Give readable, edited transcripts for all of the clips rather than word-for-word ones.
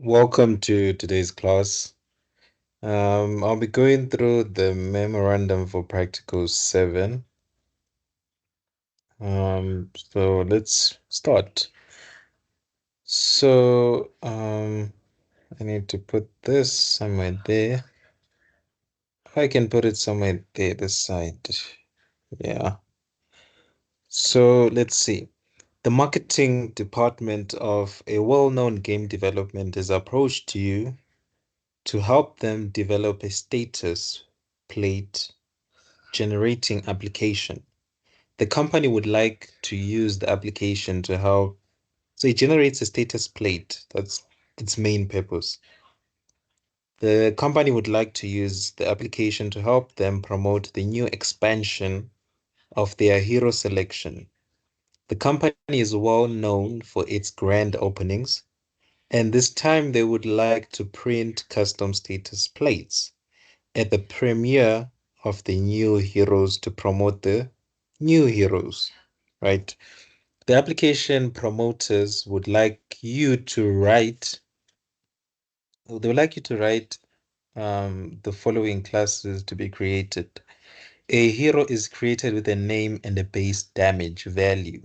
Welcome to today's class. I'll be going through the memorandum for practical 7. So let's start. I need to put this somewhere there. I can put it somewhere there, this side. Yeah. So let's see. The marketing department of a well-known game development has approached you to help them develop a status plate generating application. The company would like to use the application to help. So it generates a status plate. That's its main purpose. The company would like to use the application to help them promote the new expansion of their hero selection. The company is well known for its grand openings, and this time they would like to print custom status plates at the premiere of the new heroes to promote the new heroes, right? The application promoters would like you to write, they would like you to write the following classes to be created. A hero is created with a name and a base damage value,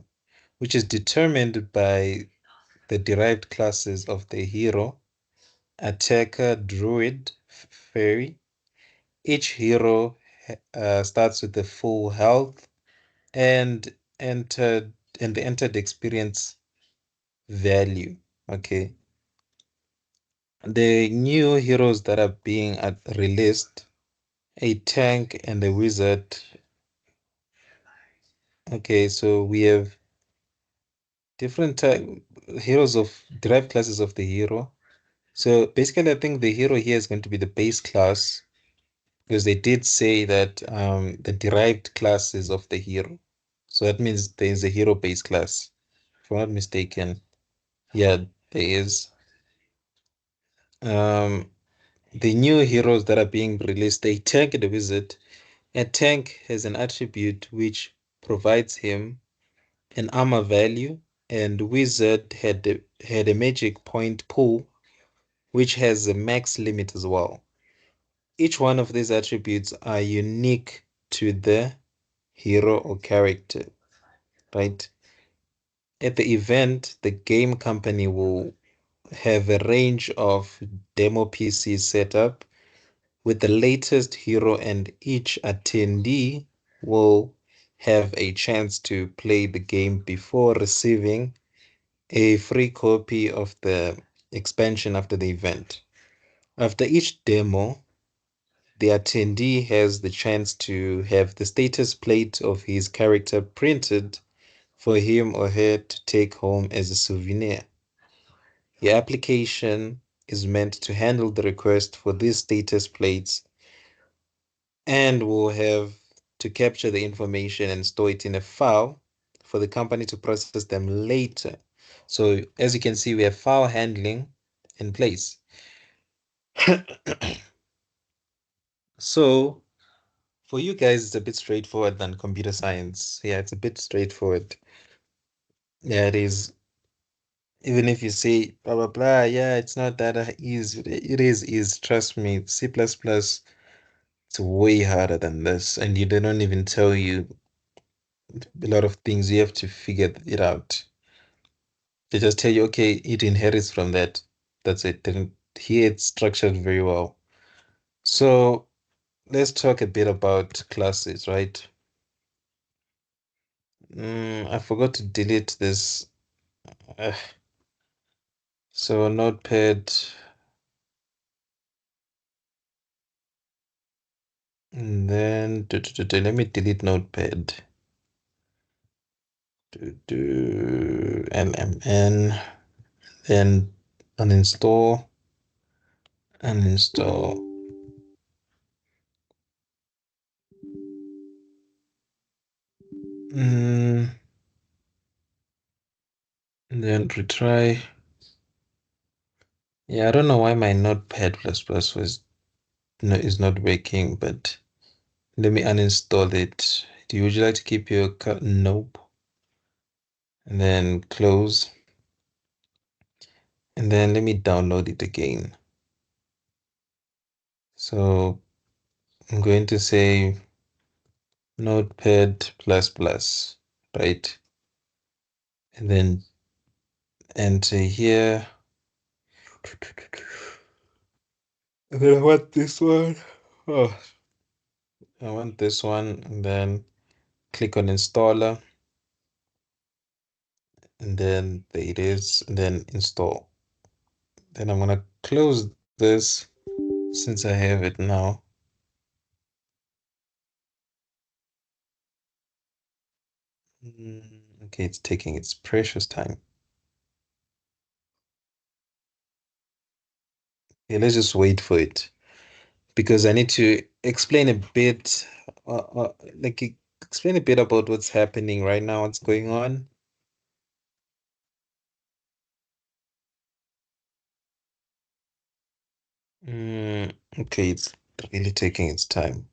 which is determined by the derived classes of the hero, attacker, druid, fairy. Each hero starts with the full health and entered and the entered experience value. Okay. The new heroes that are being released, a tank and a wizard. Okay, so we have different heroes of derived classes of the hero. So basically, I think the hero here is going to be the base class because they did say that the derived classes of the hero. So that means there is a hero base class. If I'm not mistaken, yeah, there is. Um, the new heroes that are being released, a tank and a wizard. A tank has an attribute which provides him an armor value, and wizard had a magic point pool which has a max limit as well. Each one of these attributes are unique to the hero or character, right? At the event, the game company will have a range of demo PCs set up with the latest hero, and each attendee will have a chance to play the game before receiving a free copy of the expansion after the event. After each demo, the attendee has the chance to have the status plate of his character printed for him or her to take home as a souvenir. The application is meant to handle the request for these status plates and will have to capture the information and store it in a file for the company to process them later. So as you can see, we have file handling in place. So for you guys, it's a bit straightforward than computer science. Yeah, it's a bit straightforward. Yeah, it is. Even if you say blah blah blah, yeah, it's not that easy. It is easy. Trust me. C++, it's way harder than this, and they don't even tell you a lot of things. You have to figure it out. They just tell you, okay, it inherits from that. That's it. Then here it's structured very well. So let's talk a bit about classes, right? I forgot to delete this. Uh, so Notepad, and then let me delete Notepad. LMN, then uninstall, uninstall. Mm, then retry. Yeah, I don't know why my Notepad plus plus was no is not working, but let me uninstall it. Would you like to keep your nope? And then close. And then let me download it again. So I'm going to say Notepad++, right? And then enter here. And then I want this one. Oh, I want this one. And then click on installer. And then there it is. And then install. Then I'm gonna close this since I have it now. Okay, it's taking its precious time. Okay, let's just wait for it because I need to explain a bit, like explain a bit about what's happening right now, what's going on. Okay, it's really taking its time.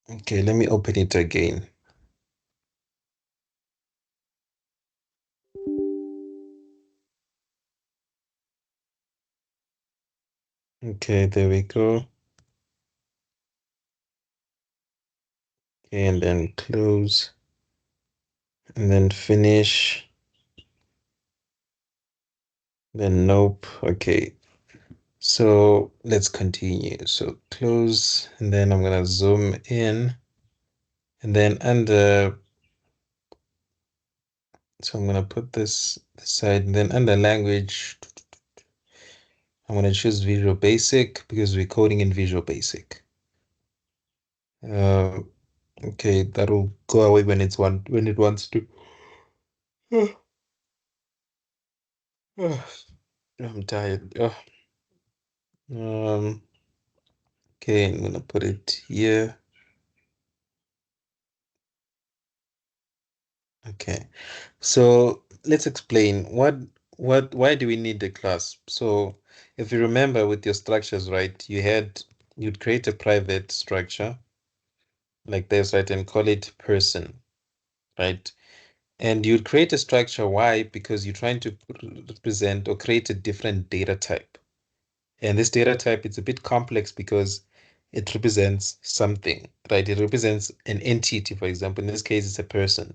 Okay, let me open it again. Okay, there we go. Okay, and then close, and then finish, then nope. Okay, so let's continue. So close, and then I'm gonna zoom in, and then under, so I'm gonna put this aside, and then under language, I'm gonna choose Visual Basic because we're coding in Visual Basic. Uh, okay, that'll go away when it wants to. I'm tired. Um, okay, I'm gonna put it here. Okay, so let's explain why do we need the class? So if you remember with your structures, right, you'd create a private structure like this, right, and call it person, right? And you'd create a structure. Why? Because you're trying to represent or create a different data type. And this data type is a bit complex because it represents something, right? It represents an entity, for example. In this case, it's a person.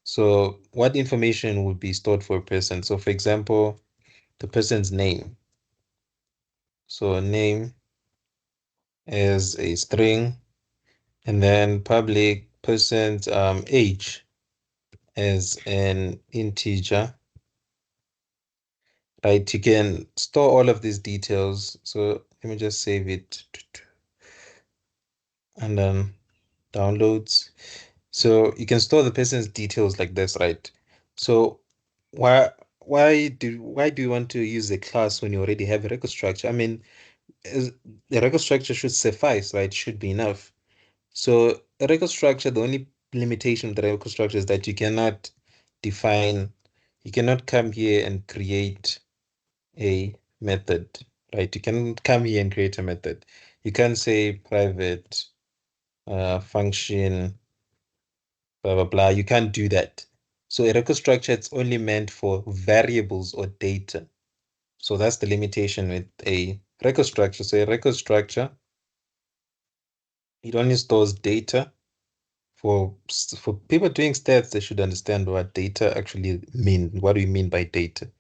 So what information would be stored for a person? So for example, the person's name. So a name is a string, and then public person's age as an integer, right? You can store all of these details. So let me just save it and then downloads. So you can store the person's details like this, right? So why why do you want to use a class when you already have a record structure? I mean, the record structure should suffice, right? Should be enough. So a record structure, the only limitation of the record structure is that define, you cannot come here and create a method, right? You can come here and create a method. You can say private function, blah, blah, blah. You can't do that. So a record structure, it's only meant for variables or data. So that's the limitation with a record structure. So a record structure, it only stores data. For people doing stats, they should understand what data actually mean. What do you mean by data?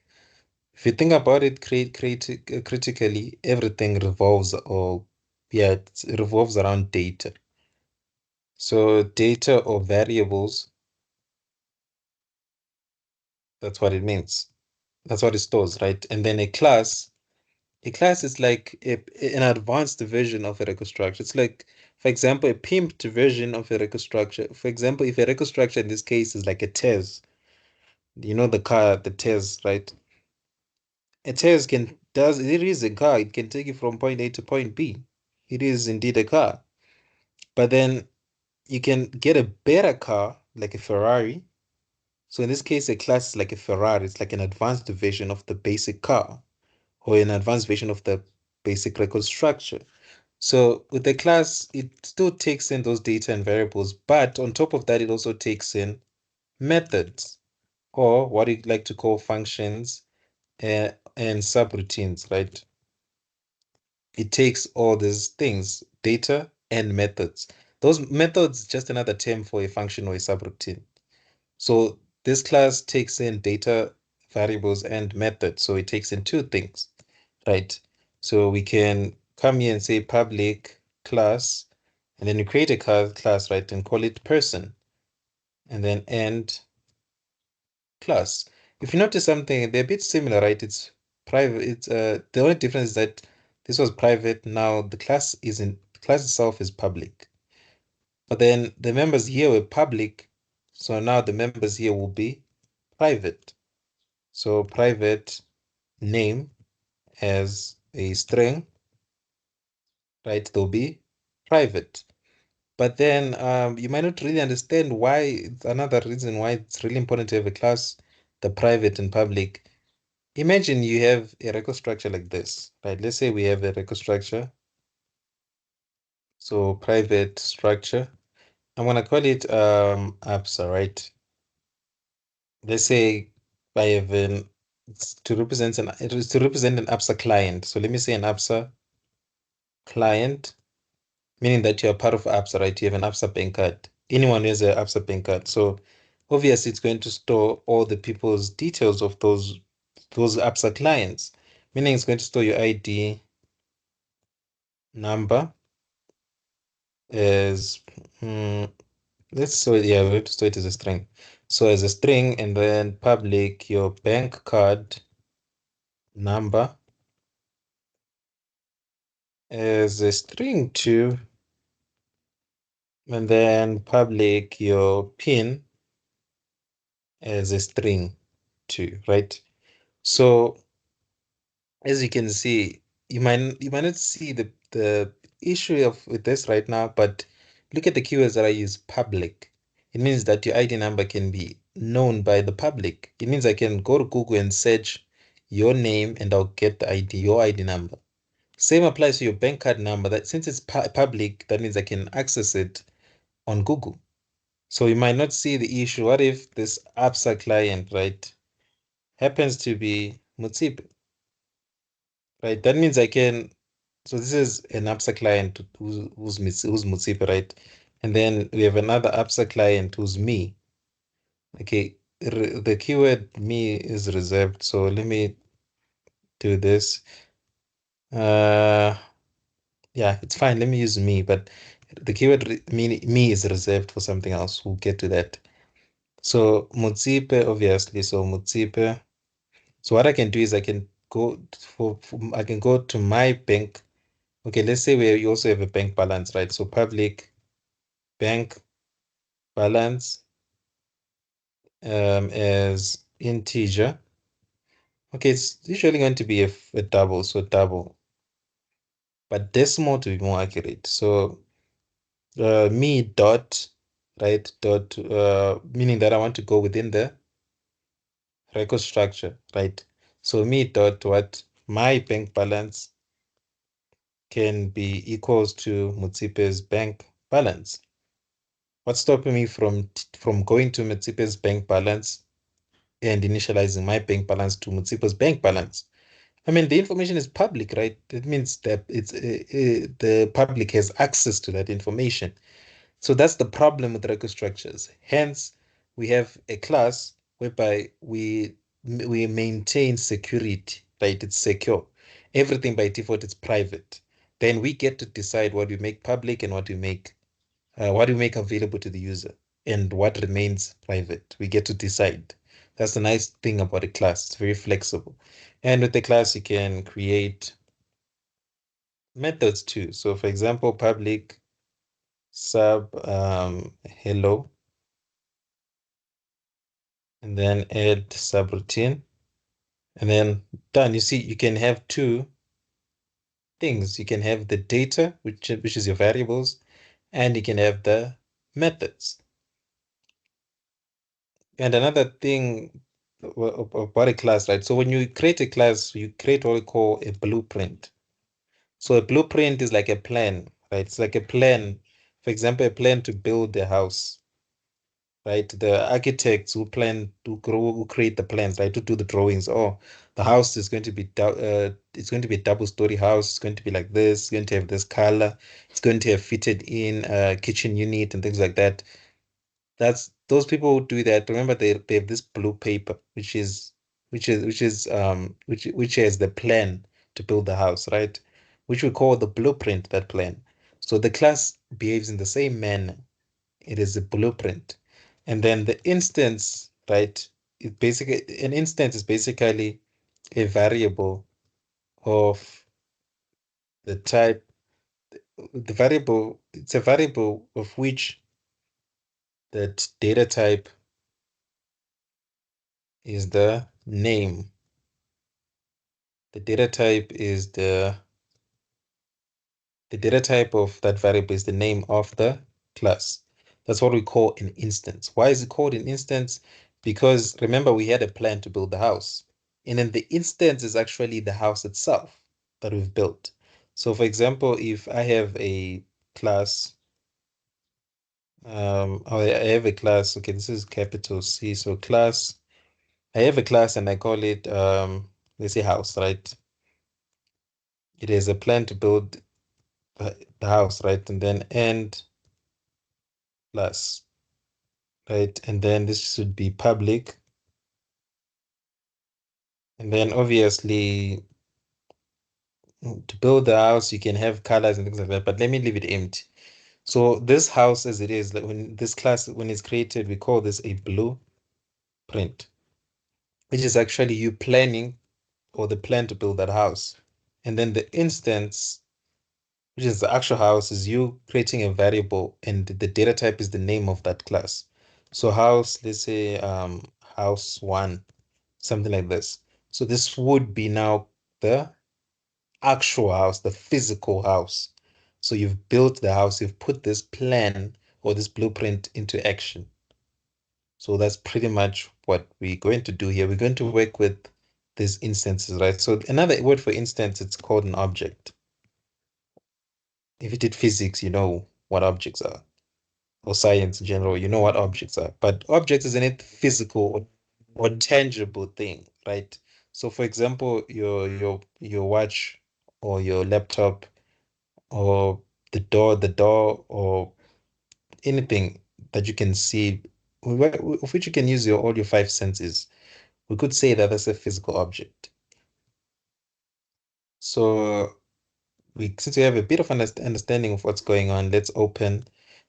If you think about it critically, everything it revolves around data. So data or variables, that's what it means. That's what it stores, right? And then a class is like an advanced version of a record structure. It's like, for example, a pimped version of a record structure. For example, if a record structure in this case is like a TES, you know the car, the TES, right? A TES it is a car. It can take you from point A to point B. It is indeed a car. But then you can get a better car, like a Ferrari. So in this case, a class is like a Ferrari. It's like an advanced version of the basic car or an advanced version of the basic record structure. So with the class, it still takes in those data and variables, but on top of that, it also takes in methods or what you like to call functions and subroutines, right? It takes all these things, data and methods. Those methods just another term for a function or a subroutine. So this class takes in data, variables, and methods. So it takes in two things, right? So we can come here and say public class, and then you create a class, right, and call it person, and then end class. If you notice something, they're a bit similar, right? It's private. It's the only difference is that this was private. Now the class isn't. The class itself is public. But then the members here were public, so now the members here will be private. So private name as a string, right? They'll be private. But then you might not really understand why. It's another reason why it's really important to have a class, the private and public. Imagine you have a record structure like this, right? Let's say we have a record structure. So private structure. I'm gonna call it APSA, right? Let's say I have it's to represent it is to represent an APSA client. So let me say an APSA client, meaning that you're part of APSA, right? You have an APSA bank card. Anyone who has an APSA bank card. So obviously it's going to store all the people's details of those APSA clients, meaning it's going to store your ID number as let's so yeah, we have to store it as a string. So as a string, and then public your bank card number as a string too, and then public your pin as a string too, right? So as you can see, you might not see the issue of with this right now, but look at the keywords that I use public. It means that your ID number can be known by the public. It means I can go to Google and search your name and I'll get the ID, your ID number. Same applies to your bank card number. That since it's public, that means I can access it on Google. So you might not see the issue. What if this APSA client, right, happens to be Mutsipe, right? That means I can. So this is an APSA client who's Mutsipe, right? And then we have another APSA client who's me. Okay, the keyword me is reserved. So let me do this. Uh, yeah, it's fine. Let me use me, but the keyword me is reserved for something else. We'll get to that. So Mutsipe, obviously. So Mutsipe. So what I can do is I can go I can go to my bank. Okay, let's say we also have a bank balance, right? So public bank balance as integer. Okay, it's usually going to be a double, so double, but decimal to be more accurate. So me dot, right, dot, meaning that I want to go within the record structure, right? So me dot what my bank balance can be equals to Mutsipe's bank balance. What's stopping me from going to Mutsipe's bank balance and initializing my bank balance to Mutsipe's bank balance? I mean, the information is public, right? It means that the public has access to that information. So that's the problem with record structures. Hence, we have a class whereby we maintain security, right? It's secure. Everything by default is private. Then we get to decide what we make public and what we make available to the user, and what remains private. We get to decide. That's the nice thing about a class. It's very flexible. And with the class, you can create methods too. So for example, public sub hello, and then add subroutine, and then done. You see, you can have two things. You can have the data, which is your variables, and you can have the methods. And another thing about a class, right? So when you create a class, you create what we call a blueprint. So a blueprint is like a plan, right? It's like a plan. For example, a plan to build a house. right? The architects who plan to grow, who create the plans, right? To do the drawings. Oh, the house is going to be it's going to be a double-story house. It's going to be like this. It's going to have this color. It's going to have fitted in kitchen unit and things like that. That's those people who do that. Remember, they have this blue paper, which has the plan to build the house, right? Which we call the blueprint, that plan. So the class behaves in the same manner. It is a blueprint. And then the instance, right? It basically an instance is basically a variable of the type, the variable, it's a variable of which that data type is the name. The data type is the data type of that variable is the name of the class. That's what we call an instance. Why is it called an instance? Because remember, we had a plan to build the house. And then the instance is actually the house itself that we've built. So for example, if I have a class, I have a class, okay, this is capital C. So class, I have a class and I call it, let's say house, right? It is a plan to build the house, right? And then end plus, right? And then this should be public. And then obviously to build the house, you can have colors and things like that, but let me leave it empty. So this house as it is, like when this class, when it's created, we call this a blueprint, which is actually you planning or the plan to build that house. And then the instance, which is the actual house, is you creating a variable and the data type is the name of that class. So house, let's say house one, something like this. So this would be now the actual house, the physical house. So you've built the house, you've put this plan or this blueprint into action. So that's pretty much what we're going to do here. We're going to work with these instances, right? So another word for instance, it's called an object. If you did physics, you know what objects are, or science in general, you know what objects are. But objects isn't it physical or tangible thing, right? So for example, your watch or your laptop or the door or anything that you can see, of which you can use all your five senses. We could say that that's a physical object. So since we have a bit of understanding of what's going on, let's open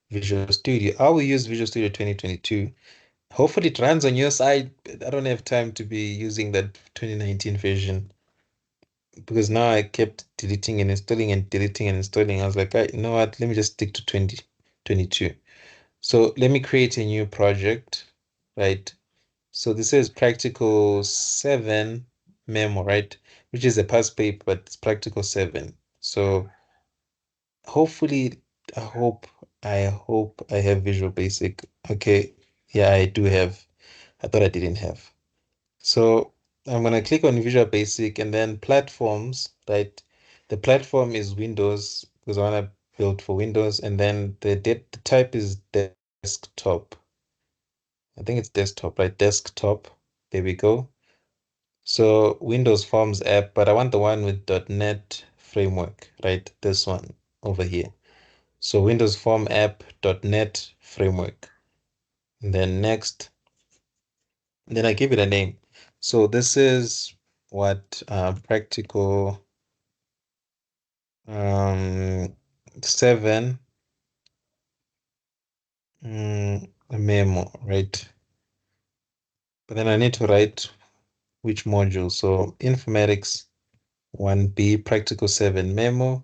Visual Studio. I will use Visual Studio 2022. Hopefully it runs on your side. I don't have time to be using that 2019 version because now I kept deleting and installing and deleting and installing. I was like, you know what? Let me just stick to 2022. So let me create a new project, right? So this is practical 7 memo, right? Which is a past paper, but it's practical 7. So hopefully, I hope I have Visual Basic. Okay, yeah, I do have. I thought I didn't have. So I'm gonna click on Visual Basic and then platforms, right? The platform is Windows because I wanna build for Windows, and then the type is desktop. I think it's desktop, right? Desktop. There we go. So Windows Forms app, but I want the one with .NET framework, right? This one over here. So Windows Form app .NET framework. And then next, and then I give it a name. So this is what practical 7 memo, right? But then I need to write which module. So informatics 1B practical 7 memo.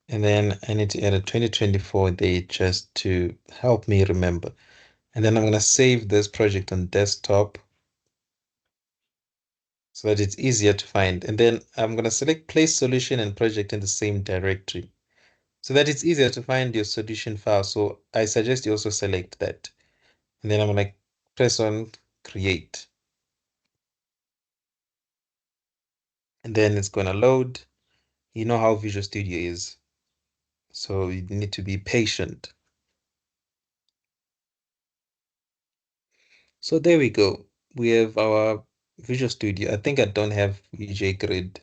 And then I need to add a 2024 date just to help me remember. And then I'm going to save this project on desktop so that it's easier to find. And then I'm going to select place solution and project in the same directory so that it's easier to find your solution file. So I suggest you also select that. And then I'm going to press on create. And then it's going to load. You know how Visual Studio is. So you need to be patient. So there we go. We have our Visual Studio. I think I don't have VJ Grid.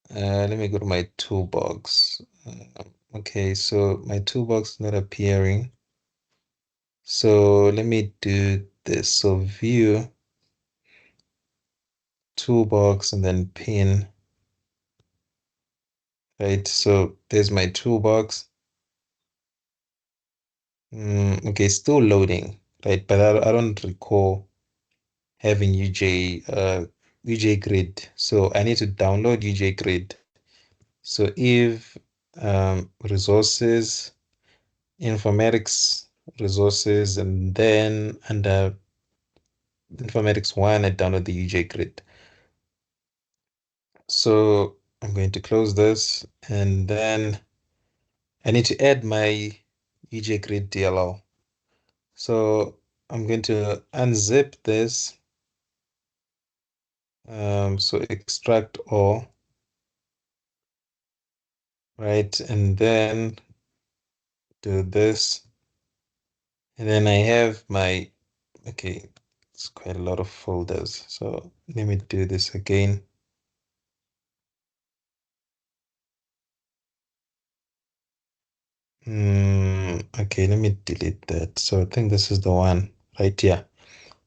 Let me go to my toolbox. Okay, so my toolbox is not appearing. So let me do this. So view, toolbox, and then pin. Right, so there's my toolbox. Okay, still loading, right? But I don't recall having UJ Grid. So I need to download UJ Grid. So if resources, informatics resources, and then under informatics one, I download the UJ Grid. So I'm going to close this, and then I need to add my UJ Grid DLL. So I'm going to unzip this. So extract all, right? And then do this. And then I have my, okay, it's quite a lot of folders. So let me do this again. Okay, let me delete that. So I think this is the one right here.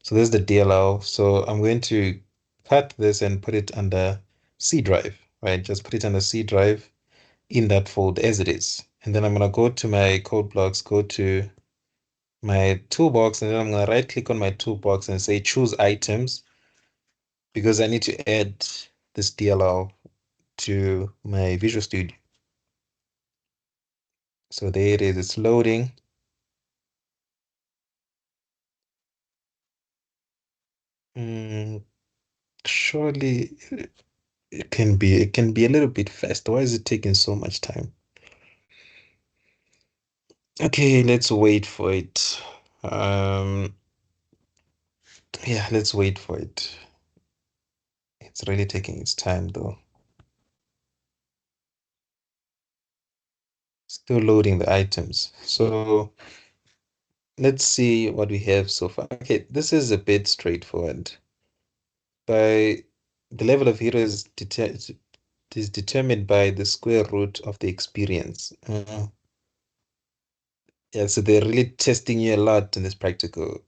So this is the DLL. So I'm going to cut this and put it under C drive, right? Just put it under C drive in that folder as it is. And then I'm going to go to my code blocks, go to my toolbox, and then I'm going to right click on my toolbox and say choose items because I need to add this DLL to my Visual Studio. So there it is, it's loading. Mm, Surely it can be a little bit faster. Why is it taking so much time? Okay, let's wait for it. Yeah, let's wait for it. It's really taking its time though. Still loading the items. So let's see what we have so far. Okay, this is a bit straightforward. By the level of hero is determined by the square root of the experience. Yeah, so they're really testing you a lot in this practical.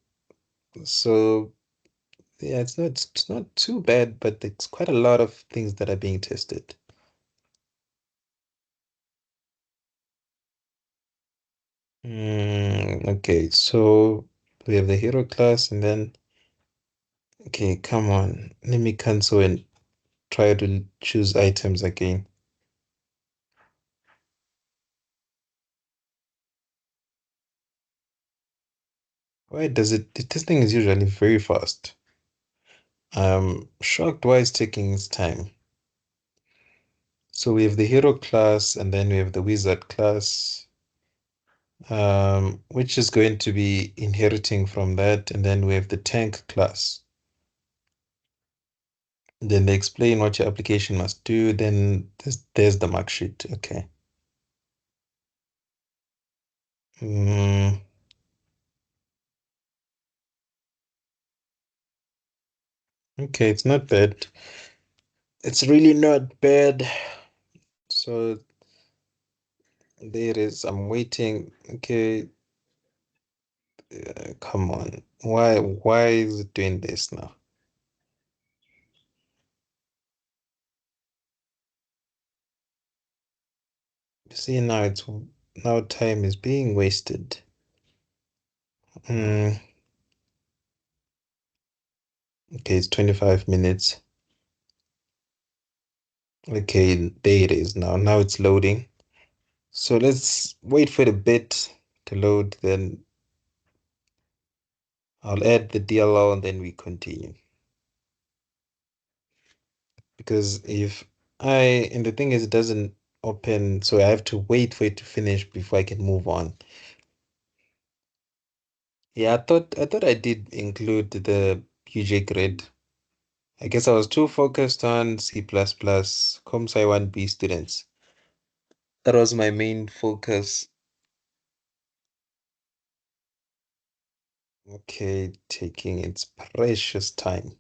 So yeah, it's not too bad, but it's quite a lot of things that are being tested. Okay, so we have the hero class, and then okay, come on, let me cancel and try to choose items again. Why does it? This thing is usually very fast. I'm shocked why it's taking its time. So we have the hero class, and then we have the wizard class, which is going to be inheriting from that, and then we have the tank class. Then they explain what your application must do. Then there's the mark sheet. Okay. Mm, okay, it's not bad. It's really not bad. So there it is. I'm waiting. Okay, come on. Why is it doing this now? You see now time is being wasted. Mm, okay, it's 25 minutes. Okay, there it is now. Now it's loading. So let's wait for the bit to load, then I'll add the DLL and then we continue. Because if and the thing is, it doesn't open, so I have to wait for it to finish before I can move on. Yeah, I thought I did include the UJ grid. I guess I was too focused on C++, Com Sci 1B students. That was my main focus. Okay, taking its precious time.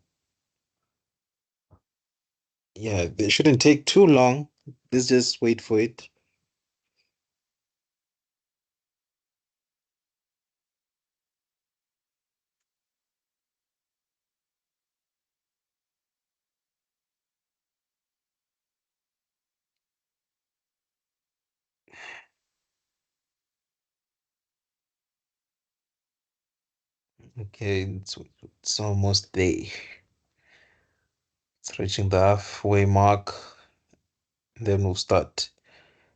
Yeah, they shouldn't take too long. Let's just wait for it. Okay, it's almost there. It's reaching the halfway mark. Then we'll start.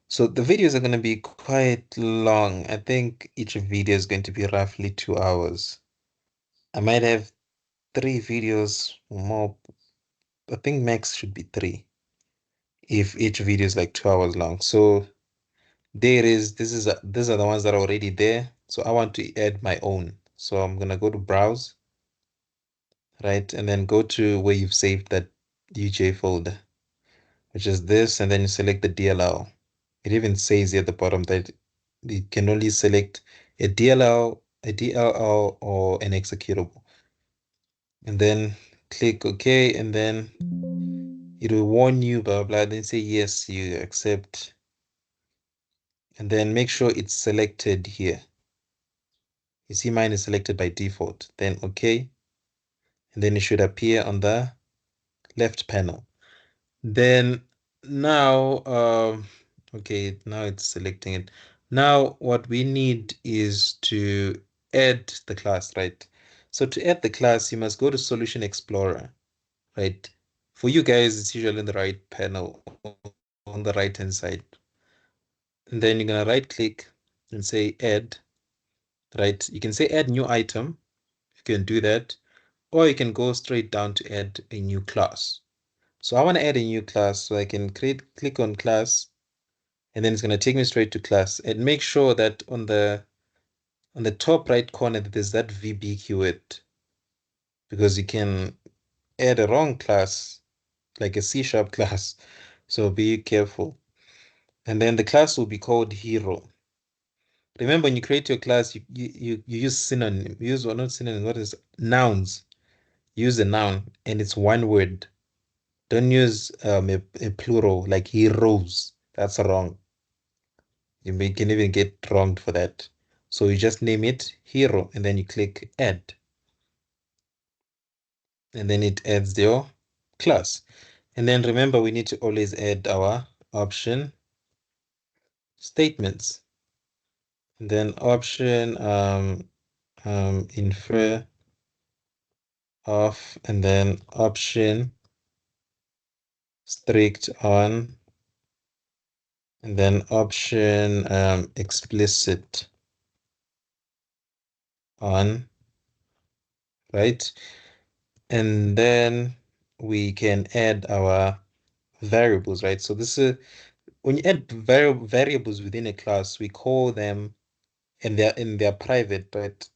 So the videos are going to be quite long. I think each video is going to be roughly 2 hours. I might have three videos or more. I think max should be three if each video is like 2 hours long. So there it is. These are the ones that are already there. So I want to add my own. So I'm gonna go to browse, right? And then go to where you've saved that UJ folder, which is this, and then you select the DLL. It even says here at the bottom that you can only select a DLL, a DLL, or an executable. And then click OK, and then it will warn you, blah, blah. Then say yes, you accept. And then make sure it's selected here. You see mine is selected by default. Then OK. And then it should appear on the left panel. Then now, okay, now it's selecting it. Now what we need is to add the class, right? So to add the class, you must go to Solution Explorer, right? For you guys, it's usually in the right panel on the right hand side. And then you're gonna right click and say add, right? You can say add new item. You can do that, or you can go straight down to add a new class. So I want to add a new class, so I can click on class, and then it's going to take me straight to class. And make sure that on the top right corner there's that VB keyword, because you can add a wrong class, like a C# class. So be careful. And then the class will be called hero. Remember, when you create your class, you use synonym, use or not synonym, what is nouns? Use a noun, and it's one word. Don't use a plural like heroes. That's wrong. Can even get wronged for that. So you just name it hero, and then you click add, and then it adds your class. And then remember, we need to always add our option statements. And then option infer off, and then option strict on, and then option explicit on, right? And then we can add our variables, right? So this is when you add variables within a class, we call them, and they're private, but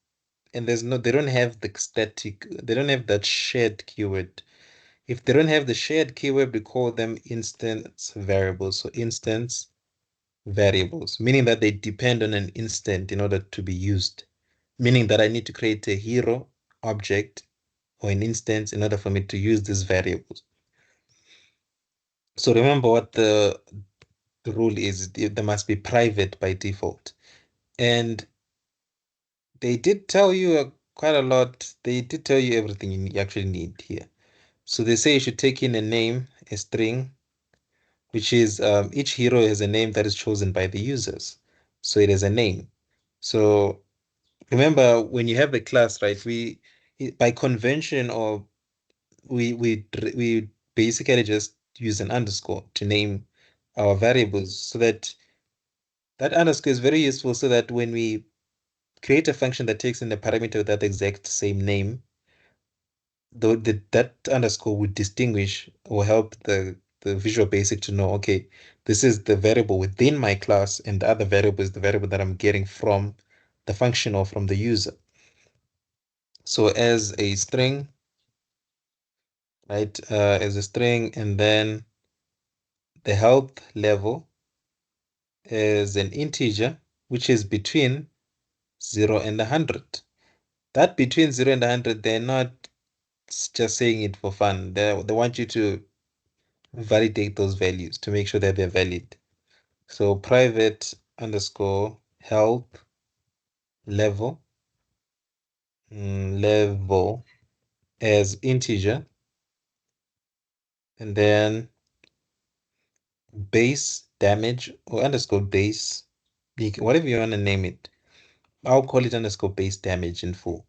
and there's no they don't have the static, they don't have that shared keyword. If they don't have the shared keyword, we call them instance variables. So instance variables, meaning that they depend on an instant in order to be used. Meaning that I need to create a hero object or an instance in order for me to use these variables. So remember what the rule is. They must be private by default. And they did tell you quite a lot. They did tell you everything you actually need here. So they say you should take in a name, a string, which is each hero has a name that is chosen by the users. So it is a name. So remember, when you have a class, right? By convention, or we basically just use an underscore to name our variables, so that that underscore is very useful, so that when we create a function that takes in a parameter with that exact same name, that underscore would distinguish or help the Visual Basic to know, okay, this is the variable within my class, and the other variable is the variable that I'm getting from the function or from the user. So as a string, right, as a string, and then the health level is an integer, which is between 0 and 100. That between 0 and 100, they're not just saying it for fun. They want you to validate those values to make sure that they're valid. So private underscore help level, level as integer, and then base damage or underscore base, whatever you want to name it. I'll call it underscore base damage in full.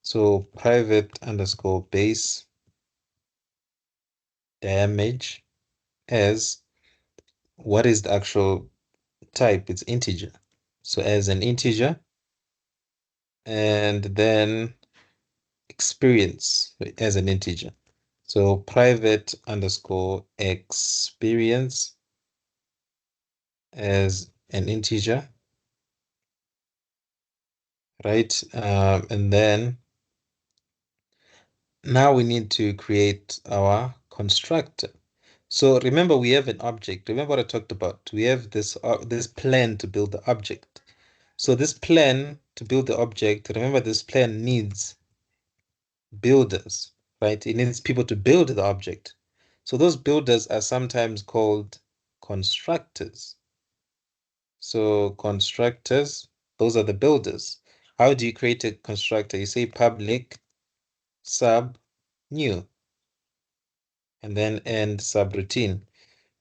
So private underscore base damage as what is the actual type? It's integer. So as an integer, and then experience as an integer. So private underscore experience as an integer, right? And then now we need to create our constructor. So remember, we have an object. Remember what I talked about. We have this plan to build the object. So this plan to build the object, remember this plan needs builders, right? It needs people to build the object. So those builders are sometimes called constructors. So constructors, those are the builders. How do you create a constructor? You say public sub new and then end subroutine.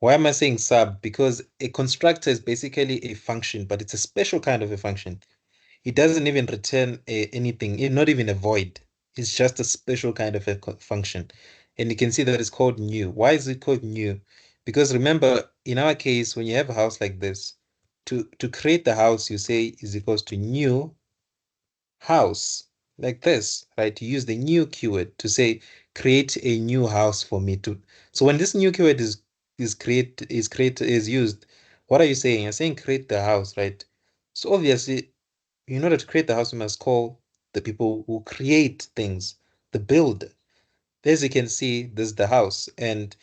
Why am I saying sub? Because a constructor is basically a function, but it's a special kind of a function. It doesn't even return anything, not even a void. It's just a special kind of a function. And you can see that it's called new. Why is it called new? Because remember, in our case, when you have a house like this, to create the house, you say is equals to new house, like this, right? You use the new keyword to say create a new house for me to. So when this new keyword is used, what are you saying? You're saying create the house, right? So obviously, in order to create the house, we must call the people who create things, the builder. As you can see, this is the house. And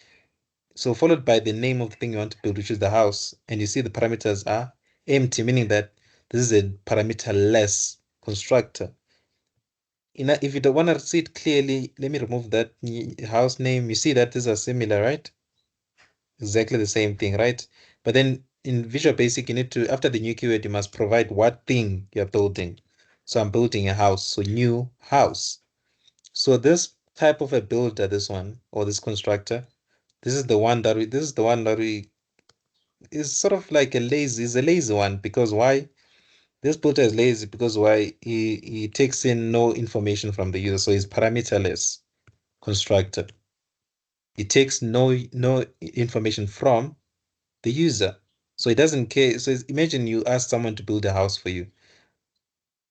so followed by the name of the thing you want to build, which is the house. And you see the parameters are empty, meaning that this is a parameterless constructor. If you don't want to see it clearly, let me remove that house name. You see that these are similar, right? Exactly the same thing, right? But then in Visual Basic, you need to, after the new keyword, you must provide what thing you're building. So I'm building a house, so new house. So this type of a builder, this one, or this constructor, this is the one that we, is sort of like is a lazy one, because why? This builder is lazy because why? He takes in no information from the user, so he's parameterless constructor. It takes no information from the user. So it doesn't care. So imagine you ask someone to build a house for you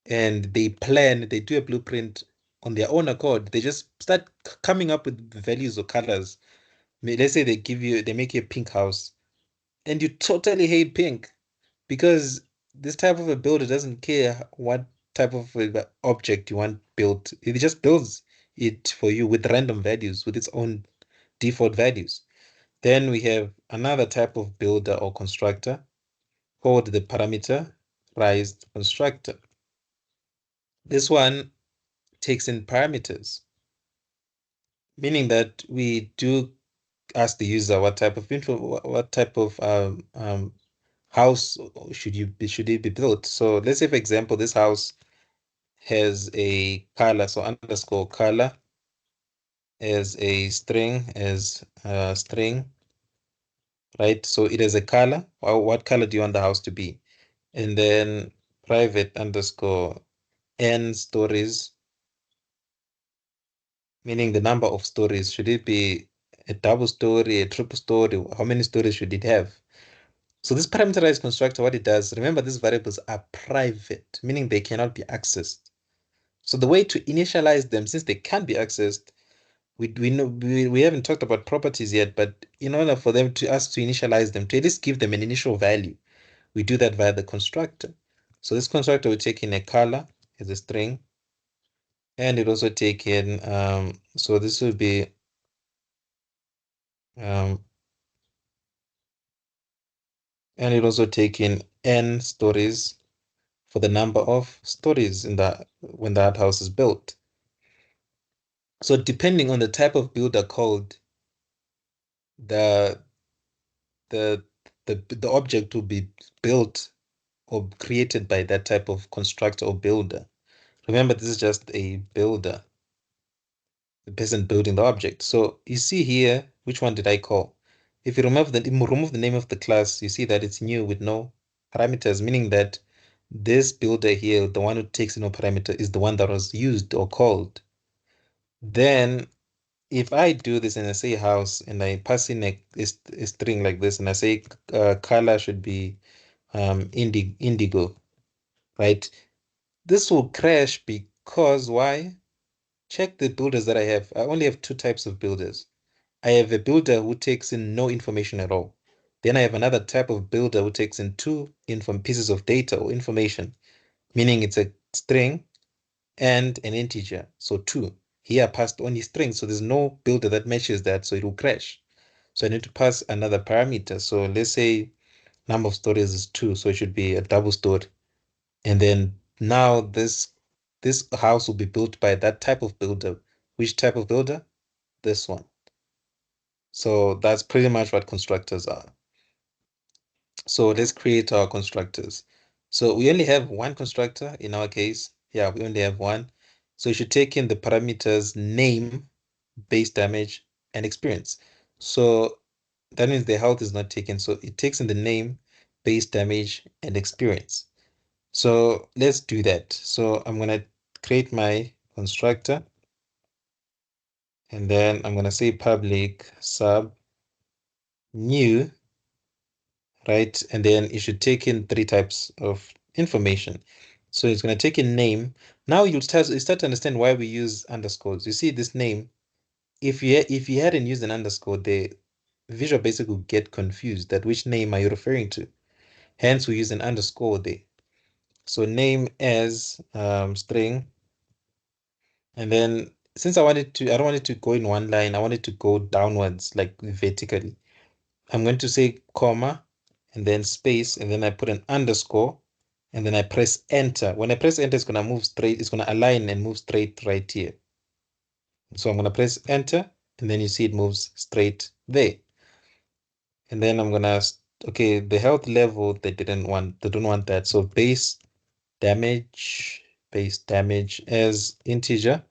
and they do a blueprint on their own accord. They just start coming up with values or colors. Let's say they make you a pink house and you totally hate pink because this type of a builder doesn't care what type of object you want built. It just builds it for you with random values, with its own default values. Then we have another type of builder or constructor called the parameterized constructor. This one takes in parameters, meaning that we do ask the user what type of what type of house should it be built. So let's say, for example, this house has a color, so underscore color as a string, right? So it has a color. Well, what color do you want the house to be? And then private underscore n stories, meaning the number of stories. Should it be a double story, a triple story? How many stories should it have? So this parameterized constructor, what it does, remember these variables are private, meaning they cannot be accessed. So the way to initialize them, since they can be accessed, we know we haven't talked about properties yet, but in order for them to us to initialize them, to at least give them an initial value, we do that via the constructor. So this constructor will take in a color as a string, and it also take in so this will be um and it also take in n stories for the number of stories in the when that house is built. So depending on the type of builder code, the the the object will be built or created by that type of constructor or builder. Remember, this is just a builder, the person building the object. So you see here, which one did I call? If you remove the name of the class, you see that it's new with no parameters, meaning that this builder here, the one who takes no parameter, is the one that was used or called. Then if I do this and I say house and I pass in a string like this and I say color should be indigo, right? This will crash because why? Check the builders that I have. I only have two types of builders. I have a builder who takes in no information at all. Then I have another type of builder who takes in two pieces of data or information, meaning it's a string and an integer. So two. Here I passed only string, so there's no builder that matches that, so it will crash. So I need to pass another parameter. So let's say number of stories is 2, so it should be a double story. And then now this house will be built by that type of builder. Which type of builder? This one. So that's pretty much what constructors are. So let's create our constructors. So we only have one constructor in our case. Yeah, we only have one. So you should take in the parameters name, base damage, and experience. So that means the health is not taken. So it takes in the name, base damage, and experience. So let's do that. So I'm going to create my constructor. And then I'm going to say public sub new, right? And then it should take in 3 types of information. So it's going to take in name. Now you start to understand why we use underscores. You see this name, if you hadn't used an underscore, the Visual Basic will get confused that which name are you referring to. Hence, we use an underscore there. So name as string. And then since I don't want it to go in one line, I want it to go downwards, like vertically. I'm going to say comma and then space, and then I put an underscore, and then I press enter. When I press enter, it's gonna move straight, it's gonna align and move straight right here. So I'm gonna press enter, and then you see it moves straight there. And then I'm gonna, okay, the health level, they don't want that. So base damage as integer,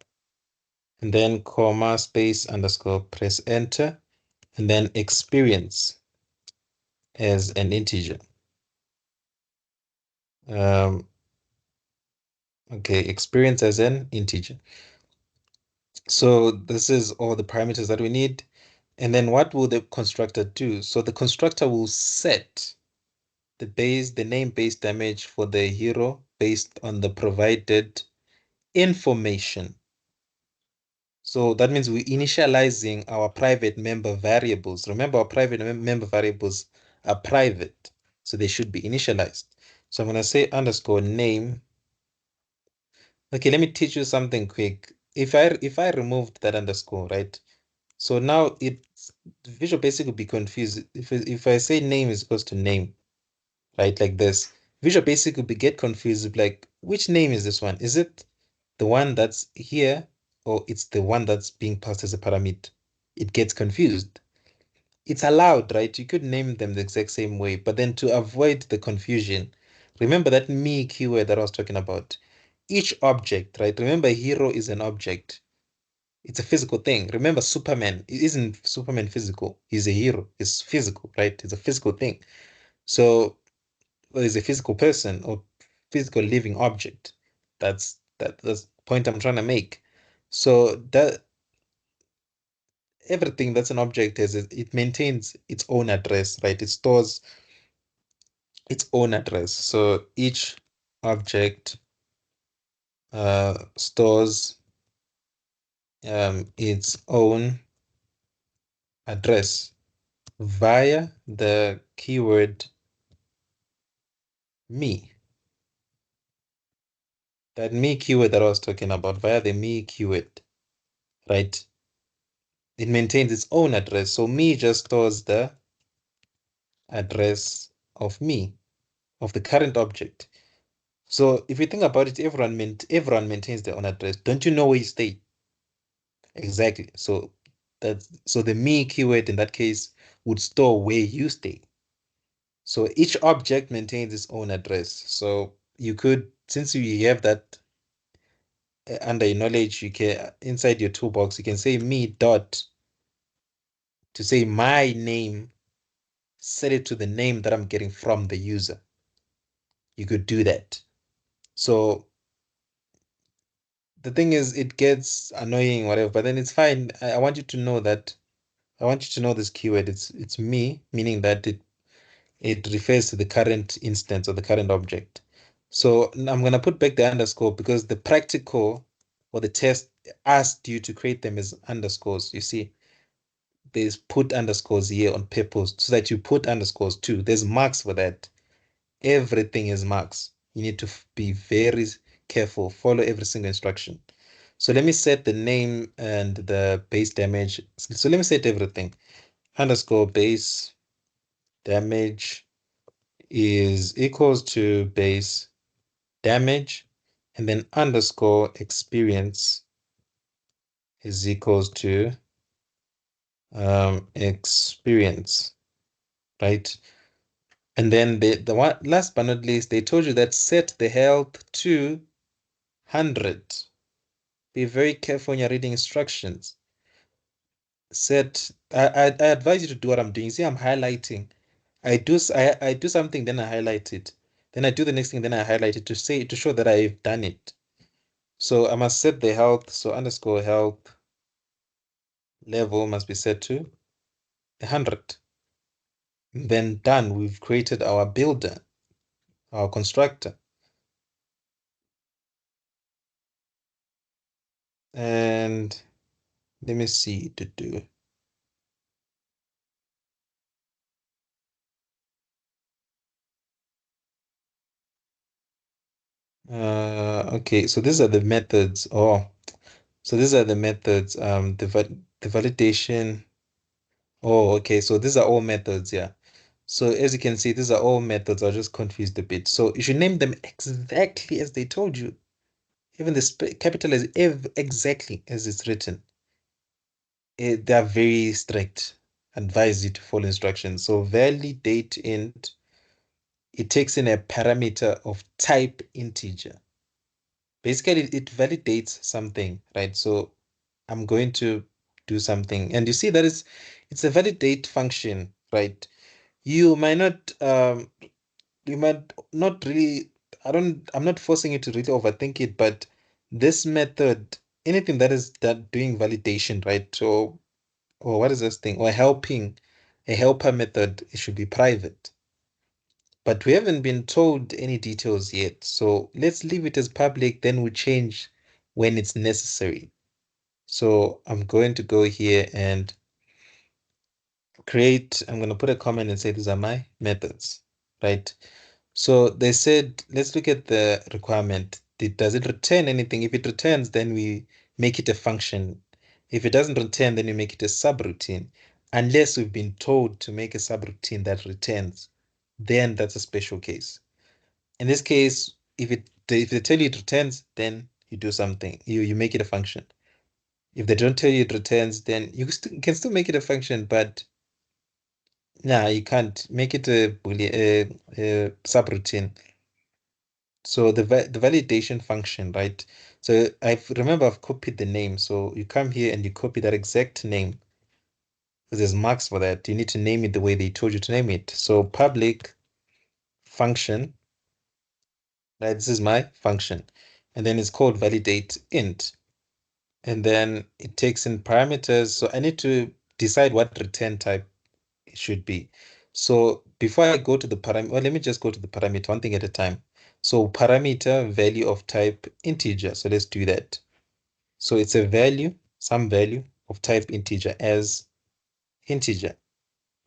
and then comma, space, underscore, press enter, and then experience as an integer. Okay, experience as an integer. So this is all the parameters that we need. And then what will the constructor do? So the constructor will set the name base damage for the hero based on the provided information. So that means we're initializing our private member variables. Remember, our private member variables are private, so they should be initialized. So I'm going to say underscore name. Okay, let me teach you something quick. If I removed that underscore, right? So now Visual Basic will be confused. If I say name is equals to name, right, like this, Visual Basic will get confused, like which name is this one? Is it the one that's here, or it's the one that's being passed as a parameter? It gets confused. It's allowed, right? You could name them the exact same way, but then to avoid the confusion, remember that me keyword that I was talking about. Each object, right? Remember, hero is an object. It's a physical thing. Remember, Superman isn't Superman physical. He's a hero. It's physical, right? It's a physical thing. So, well, he's a physical person or physical living object. That's the point I'm trying to make. So that everything that's an object it maintains its own address, right? It stores its own address. So each object stores its own address via the keyword me. That me keyword that I was talking about, via the me keyword, right? It maintains its own address. So me just stores the address of me, of the current object. So if you think about it, everyone maintains their own address. Don't you know where you stay? Exactly. So the me keyword in that case would store where you stay. So each object maintains its own address. So you could, since you have that under your knowledge, you can inside your toolbox, you can say me dot to say my name, set it to the name that I'm getting from the user. You could do that. So the thing is, it gets annoying, whatever, but then it's fine. I want you to know that I want you to know this keyword. It's me, meaning that it refers to the current instance or the current object. So I'm gonna put back the underscore because the practical or the test asked you to create them as underscores. You see, there's put underscores here on purpose so that you put underscores too. There's marks for that. Everything is marks. You need to be very careful, follow every single instruction. So let me set the name and the base damage. So let me set everything. Underscore base damage is equals to base damage, and then underscore experience is equals to experience, right? And then the one last but not least, they told you that set the health to 100. Be very careful when you're reading instructions. I advise you to do what I'm doing. See, I'm highlighting. I do something, then I highlight it. Then I do the next thing, then I highlight it to show that I've done it. So I must set the health. So underscore health level must be set to 100. Then done. We've created our builder, our constructor. And let me see to do. Okay, so these are the methods. Oh, so these are the methods. The validation. Oh, okay. So these are all methods, yeah. So as you can see, these are all methods. I just confused a bit. So you should name them exactly as they told you. Even the capital is exactly as it's written. They are very strict. Advise you to follow instructions. So validate int, it takes in a parameter of type integer. Basically, it validates something, right? So I'm going to do something, and you see that it's a validate function, right? You might not you might not really I'm not forcing you to really overthink it, but this method, anything that is that doing validation, right? So or what is this thing? Or helping a helper method, it should be private. But we haven't been told any details yet. So let's leave it as public, then we change when it's necessary. So I'm going to go here and create, I'm going to put a comment and say these are my methods, right? So they said, let's look at the requirement. Does it return anything? If it returns, then we make it a function. If it doesn't return, then we make it a subroutine. Unless we've been told to make a subroutine that returns, then that's a special case. In this case, if they tell you it returns, then you do something. You make it a function. If they don't tell you it returns, then can still make it a function, but nah, you can't make it a boolean a subroutine. So the validation function, right? So remember I've copied the name. So you come here and you copy that exact name because there's marks for that. You need to name it the way they told you to name it. So public function, right? This is my function. And then it's called validate int. And then it takes in parameters. So I need to decide what return type it should be. So before I go to the parameter, well, let me just go to the parameter one thing at a time. So parameter value of type integer. So let's do that. So it's a value, some value of type integer as integer,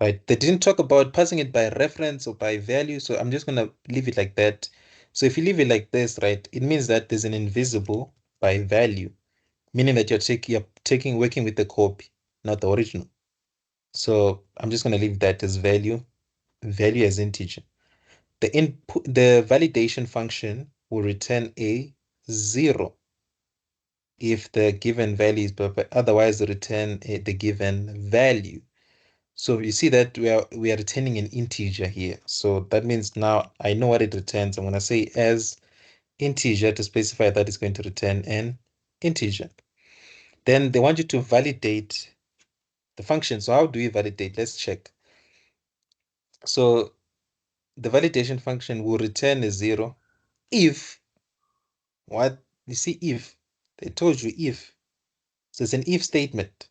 right? They didn't talk about passing it by reference or by value. So I'm just going to leave it like that. So if you leave it like this, right, it means that there's an invisible by value, meaning that you're working with the copy, not the original. So I'm just going to leave that as value as integer. The validation function will return a 0 if the given value is perfect. Otherwise, return the given value. So you see that we are returning an integer here. So that means now I know what it returns. I'm going to say as integer to specify that it's going to return an integer. Then they want you to validate the function. So how do we validate? Let's check. So the validation function will return a 0 if what? You see, if they told you if. So it's an if statement.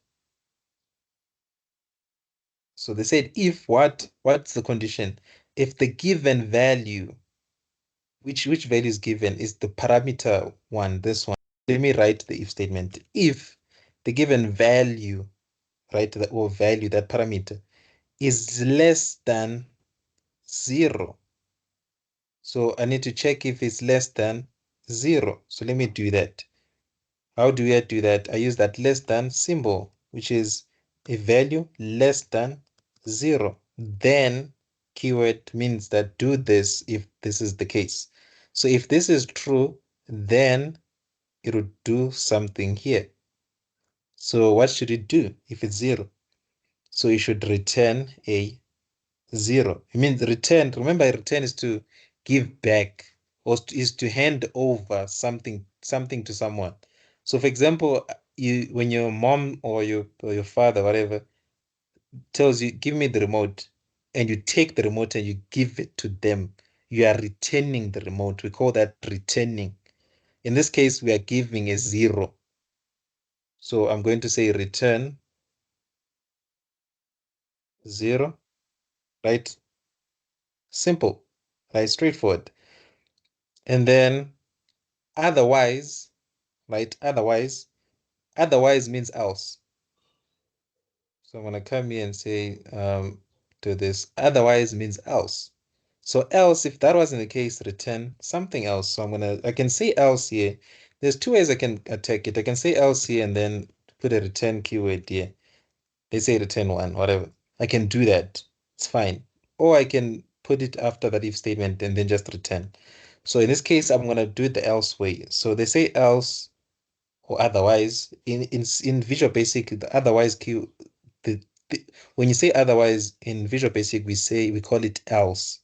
So they said if what? What's the condition? If the given value, which value is given is the parameter one, this one. Let me write the if statement. If the given value, right, or value, that parameter, is less than 0. So I need to check if it's less than 0. So let me do that. How do I do that? I use that less than symbol, which is a value less than 0. Then keyword means that do this if this is the case. So if this is true, then it will do something here. So what should it do if it's 0? So it should return a 0. It means return. Remember, return is to give back or is to hand over something to someone. So, for example, when your mom or your father, whatever, tells you, "Give me the remote," and you take the remote and you give it to them, you are returning the remote. We call that returning. In this case, we are giving a 0. So I'm going to say return 0, right? Simple, right? Straightforward. And then otherwise, right? Otherwise means else. So I'm gonna come here and say to this, otherwise means else. So else, if that wasn't the case, return something else. So I can say else here. There's two ways I can attack it. I can say else here and then put a return keyword here. They say return 1, whatever. I can do that. It's fine. Or I can put it after that if statement and then just return. So in this case, I'm gonna do it the else way. So they say else or otherwise in Visual Basic, the otherwise key, the, the when you say otherwise in Visual Basic, we call it else.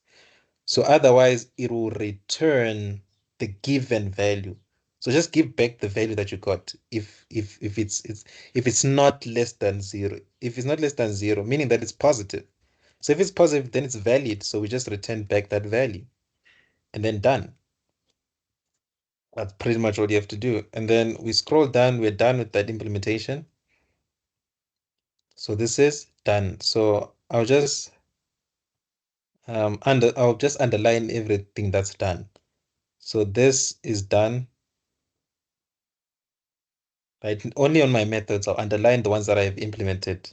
So otherwise it will return the given value. So just give back the value that you got if it's not less than 0. If it's not less than 0, meaning that it's positive. So if it's positive, then it's valid. So we just return back that value and then done. That's pretty much what you have to do. And then we scroll down, we're done with that implementation. So this is done. So I'll just underline everything that's done. So this is done, right? Only on my methods, I'll underline the ones that I've implemented.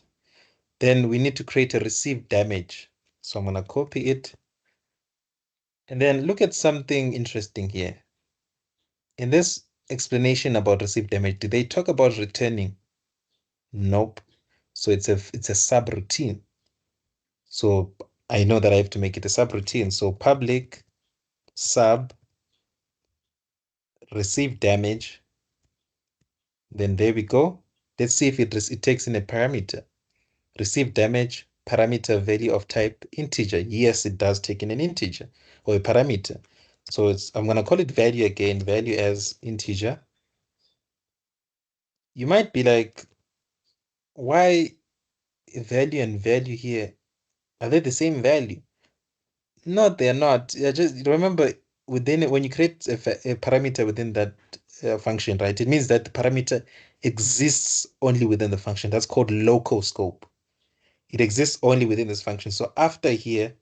Then we need to create a receive damage. So I'm gonna copy it. And then look at something interesting here. In this explanation about receive damage, did they talk about returning? Nope. So it's a subroutine. So I know that I have to make it a subroutine. So public sub receive damage. Then there we go. Let's see if it takes in a parameter. Receive damage parameter value of type integer. Yes, it does take in an integer or a parameter. So I'm gonna call it value again, value as integer. You might be like, why value and value here? Are they the same value? No, they're not. Just remember within it, when you create a parameter within that function, right? It means that the parameter exists only within the function. That's called local scope. It exists only within this function. So after here,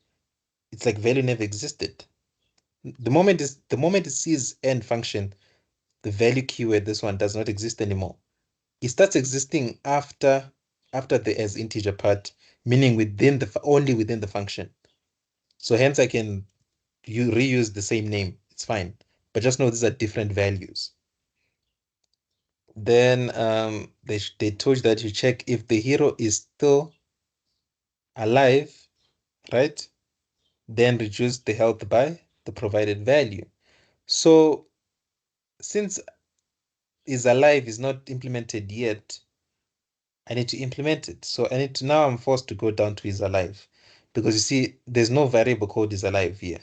it's like value never existed. The moment it sees end function, the value keyword, this one does not exist anymore. It starts existing after the as integer part, meaning only within the function. So hence I can you reuse the same name. It's fine. But just know these are different values. Then they told you that you check if the hero is still alive, right? Then reduce the health by the provided value. So since is alive is not implemented yet, I need to implement it. So I need to now I'm forced to go down to is alive because you see, there's no variable called is alive here.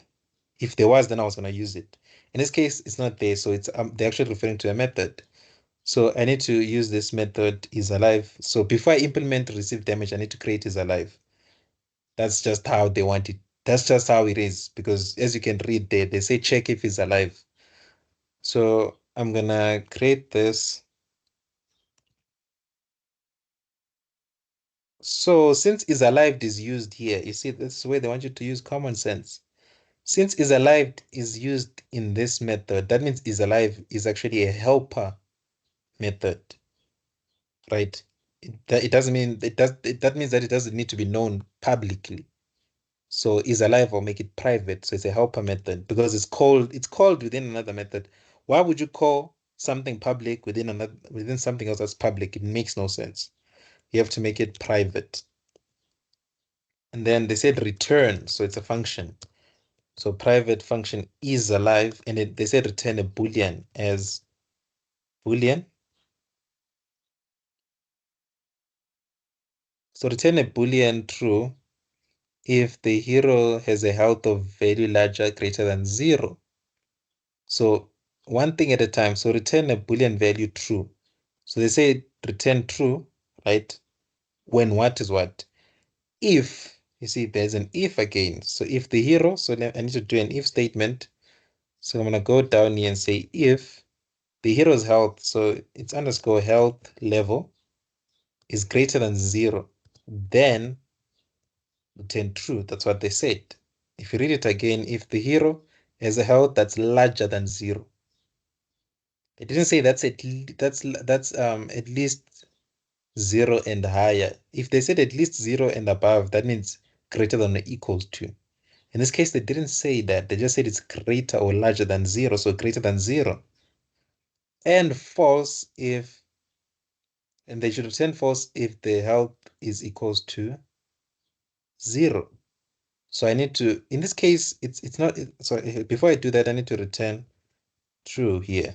If there was, then I was going to use it. In this case, it's not there, so it's they're actually referring to a method. So I need to use this method is alive. So before I implement receive damage, I need to create is alive. That's just how they want it. That's just how it is because as you can read there, they say check if it's alive. So I'm gonna create this. So since is alive is used here, you see, that's where they want you to use common sense. Since is alive is used in this method, that means is alive is actually a helper method, right? It doesn't mean that means that it doesn't need to be known publicly. So is alive or make it private. So it's a helper method because it's called within another method. Why would you call something public within something else that's public? It makes no sense. You have to make it private. And then they said return, so it's a function. So private function is alive, and they said return a boolean as boolean. So return a boolean true if the hero has a health of value larger greater than 0. So one thing at a time. So return a boolean value true. So they say return true, right? When what is what? If, you see, there's an if again. So if the hero, so I need to do an if statement. So I'm gonna go down here and say if the hero's health, so it's underscore health level is greater than 0, then return true. That's what they said. If you read it again, if the hero has a health that's larger than 0, it didn't say that's at least 0 and higher. If they said at least 0 and above, that means greater than or equals to. In this case, they didn't say that. They just said it's greater or larger than 0, so greater than 0. And false if, and they should return false if the health is equals to 0. So I need to, in this case, it's not, so before I do that, I need to return true here,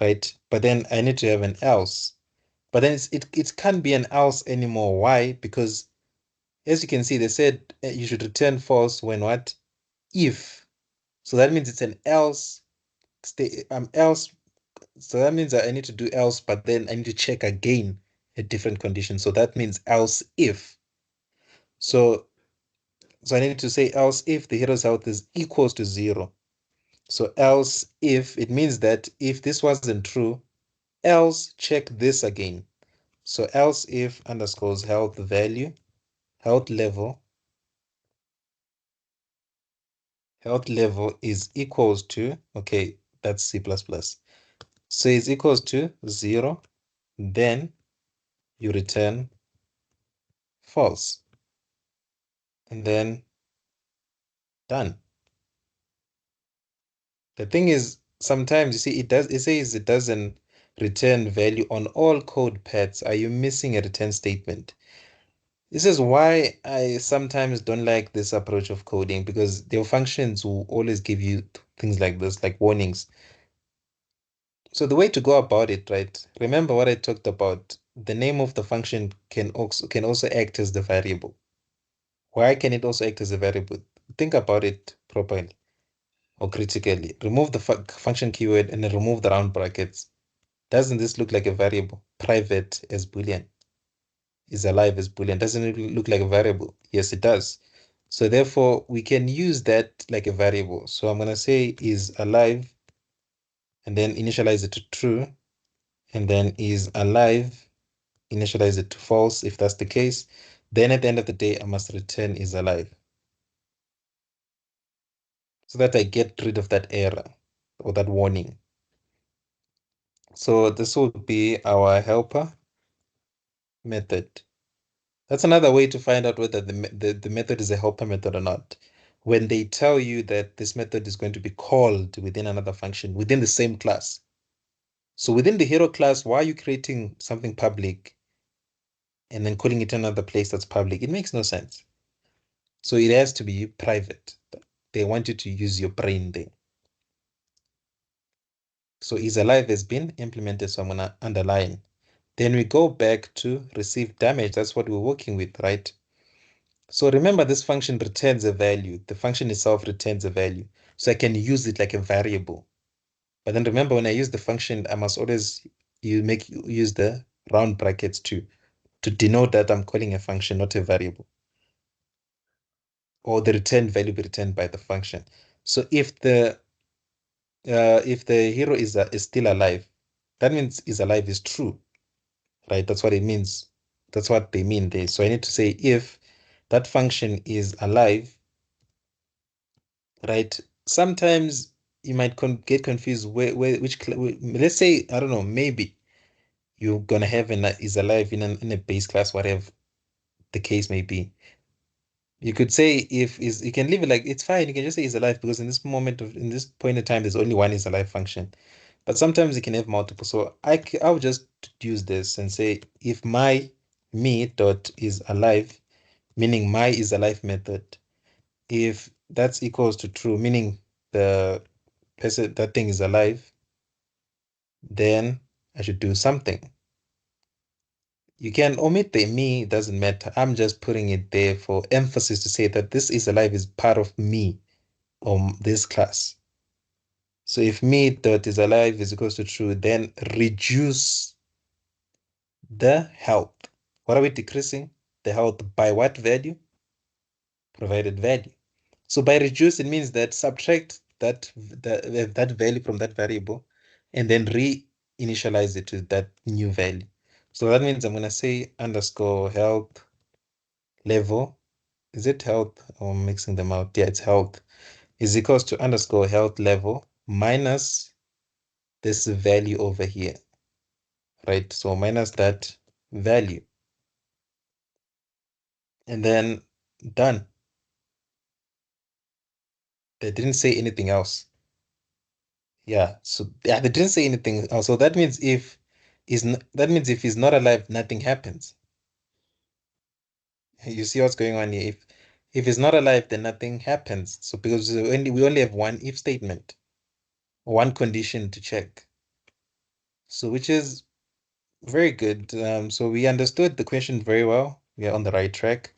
right? But then I need to have an else. But then it can't be an else anymore. Why? Because as you can see, they said you should return false when what? If. So that means it's an else else. So that means that I need to do else, but then I need to check again a different condition. So that means else if. So I need to say else if the hero's health is equals to 0. So else if it means that if this wasn't true, else check this again. So else if underscores health value, health level is equals to, okay, that's C++. So it's equals to 0, then you return false, and then done. The thing is, sometimes you see it says it doesn't return value on all code paths. Are you missing a return statement? This is why I sometimes don't like this approach of coding because their functions will always give you things like this, like warnings. So the way to go about it, right? Remember what I talked about. The name of the function can also act as the variable. Why can it also act as a variable? Think about it properly or critically. Remove the function keyword and then remove the round brackets. Doesn't this look like a variable? Private as Boolean is alive as Boolean. Doesn't it look like a variable? Yes, it does. So therefore, we can use that like a variable. So I'm gonna say is alive and then initialize it to true, and then is alive, initialize it to false if that's the case. Then at the end of the day, I must return is alive so that I get rid of that error or that warning. So this will be our helper method. That's another way to find out whether the method is a helper method or not. When they tell you that this method is going to be called within another function, within the same class. So within the hero class, why are you creating something public and then calling it another place that's public? It makes no sense. So it has to be private. They want you to use your brain there. So is alive has been implemented, so I'm going to underline. Then we go back to receive damage. That's what we're working with, right? So remember, this function returns a value. The function itself returns a value. So I can use it like a variable. But then remember, when I use the function, I must always use the round brackets to denote that I'm calling a function, not a variable. Or the return value be returned by the function. So if the hero is still alive, that means is alive is true, right? That's what it means. That's what they mean there. So I need to say if that function is alive, right? Sometimes you might get confused let's say, I don't know, maybe you're gonna have an is alive in a base class, whatever the case may be. You could say if is you can leave it like it's fine. You can just say is alive because in this point in time, there's only one is alive function. But sometimes you can have multiple. So I'll just use this and say if my me dot is alive, meaning my is alive method, if that's equals to true, meaning the person that thing is alive, then I should do something. You can omit the me, it doesn't matter. I'm just putting it there for emphasis to say that this is alive is part of me or this class. So if me dot is alive is equals to true, then reduce the health. What are we decreasing? The health by what value? Provided value. So by reduce, it means that subtract that value from that variable and then reinitialize it to that new value. So that means I'm going to say underscore health level. Is it health or mixing them out? Yeah, it's health is equals to underscore health level minus this value over here, right? So minus that value and then done. They didn't say anything else. Yeah, so yeah, they didn't say anything else. So that means that means if he's not alive, nothing happens. You see what's going on here? If he's not alive, then nothing happens. So because we only have one if statement, one condition to check. So which is very good. So we understood the question very well. We are on the right track.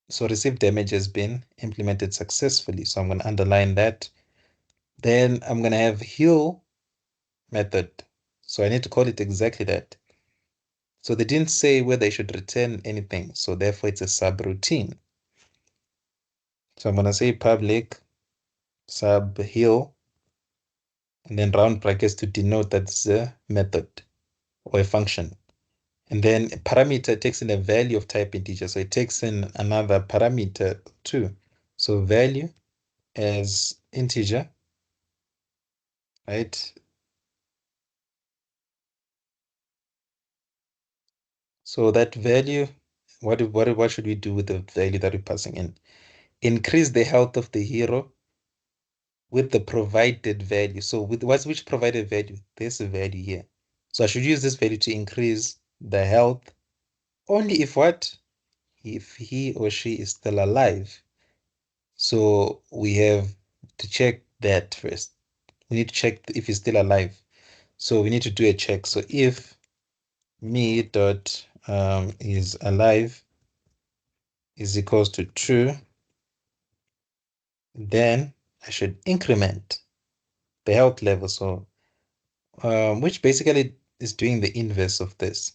So receive damage has been implemented successfully. So I'm going to underline that. Then I'm going to have heal method. So I need to call it exactly that. So they didn't say whether they should return anything. So therefore it's a subroutine. So I'm going to say public sub heal and then round brackets to denote that's a method or a function. And then a parameter takes in a value of type integer. So it takes in another parameter too. So value as integer, right? So that value, what should we do with the value that we're passing in? Increase the health of the hero with the provided value. So with which provided value? There's a value here. So I should use this value to increase the health only if what? If he or she is still alive. So we have to check that first. We need to check if he's still alive. So we need to do a check. So if me dot is alive is equals to true, then I should increment the health level. So which basically is doing the inverse of this,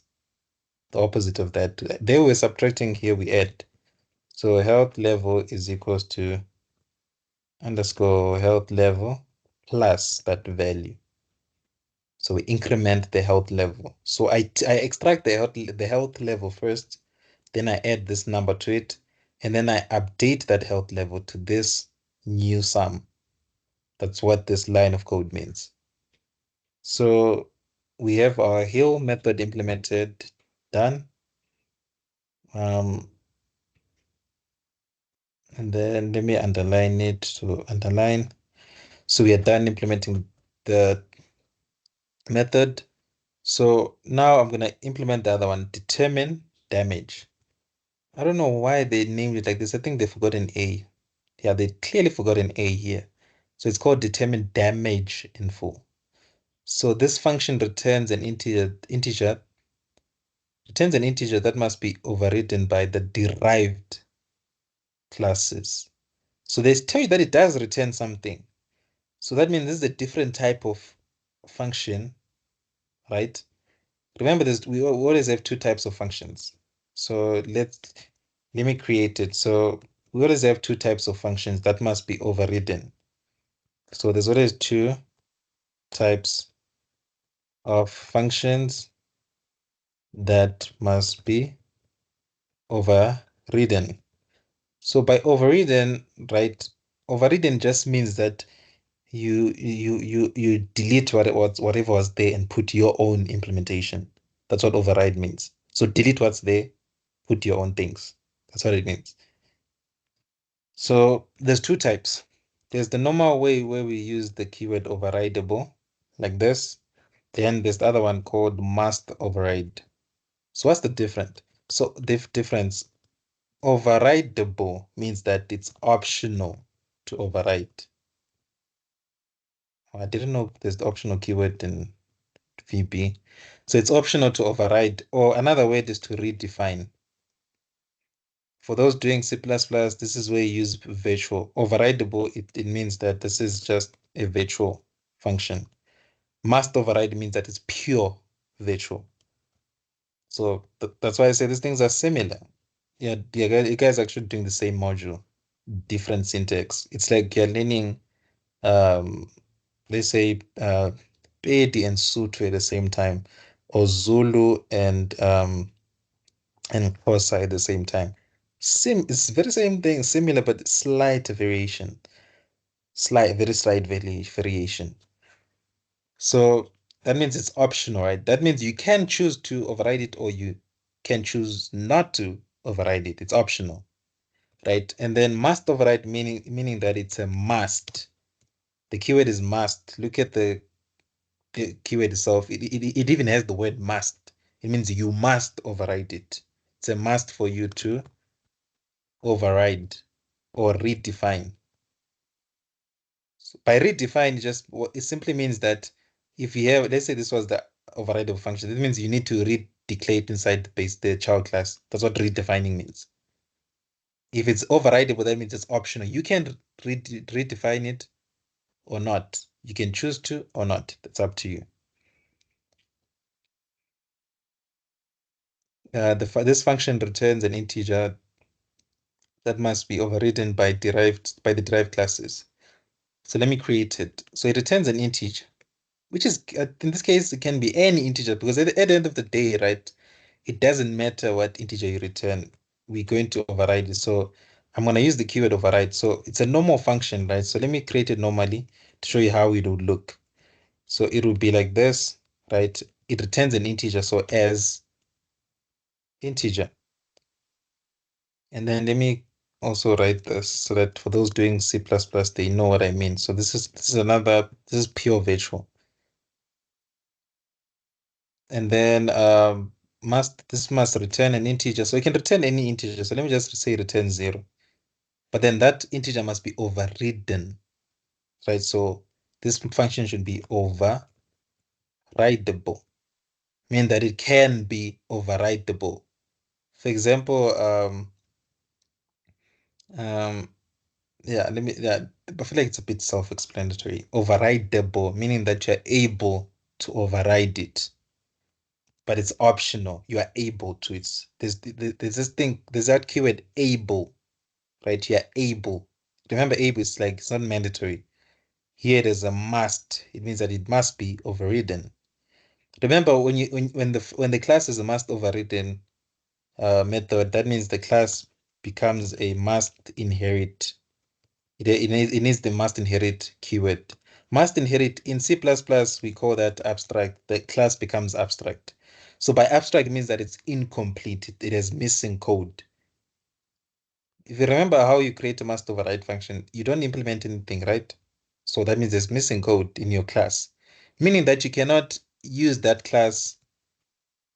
the opposite of that. They were subtracting, here we add. So health level is equals to underscore health level plus that value. So we increment the health level. So I extract the health level first, then I add this number to it, and then I update that health level to this new sum. That's what this line of code means. So we have our heal method implemented, done. And then let me underline it to underline. So we are done implementing the method. So now I'm going to implement the other one, determine damage. I don't know why they named it like this. I think they forgot an A. Yeah, they clearly forgot an A here. So it's called determine damage info. So this function returns an integer that must be overridden by the derived classes. So they tell you that it does return something. So that means this is a different type of function, right? Remember this, we always have two types of functions. So let me create it. So we always have two types of functions that must be overridden. So there's always two types of functions that must be overridden. So by overridden, right? Overridden just means that you delete whatever was there and put your own implementation. That's what override means. So delete what's there, put your own things. That's what it means. So there's two types. There's the normal way where we use the keyword overrideable, like this. Then there's the other one called must override. So what's the difference? So the difference, overrideable means that it's optional to override. I didn't know there's the optional keyword in VB. So it's optional to override, or another word is to redefine. For those doing C++, this is where you use virtual. Overrideable, it means that this is just a virtual function. Must override means that it's pure virtual. So that's why I say these things are similar. Yeah, you guys are actually doing the same module, different syntax. It's like you're learning, um, let's say, Pedi and Sotho at the same time, or Zulu and Xhosa at the same time. It's very same thing, similar but slight variation, very slight variation. So that means it's optional, right? That means you can choose to override it or you can choose not to override it. It's optional, right? And then must override meaning that it's a must. The keyword is must. Look at the keyword itself. It even has the word must. It means you must override it. It's a must for you to override or redefine. So by redefine, it simply means that if you have, let's say this was the overrideable function, it means you need to redeclare it inside the child class. That's what redefining means. If it's overrideable, that means it's optional. You can redefine it or not. You can choose to or not. That's up to you. This function returns an integer that must be overridden by the derived classes. So let me create it. So it returns an integer, which is in this case it can be any integer because at the end of the day, right, it doesn't matter what integer you return. We're going to override it. So I'm going to use the keyword override. So it's a normal function, right? So let me create it normally to show you how it would look. So it would be like this, right? It returns an integer, so as integer. And then let me also write this so that for those doing C++, they know what I mean. So this is pure virtual. And then this must return an integer. So it can return any integer. So let me just say return 0. But then that integer must be overridden, right? So this function should be overridable, mean that it can be overridable. For example, um, yeah, I feel like it's a bit self-explanatory. Overridable, meaning that you're able to override it, but it's optional. You are able to. There's this thing, there's that keyword able, right? You're able. Remember, able is like it's not mandatory. Here there's a must. It means that it must be overridden. Remember, when the class is a must overridden method, that means the class becomes a must inherit. It needs the must inherit keyword. Must inherit in C++, we call that abstract. The class becomes abstract. So by abstract, it means that it's incomplete. It has missing code. If you remember how you create a must override function, you don't implement anything, right? So that means there's missing code in your class, meaning that you cannot use that class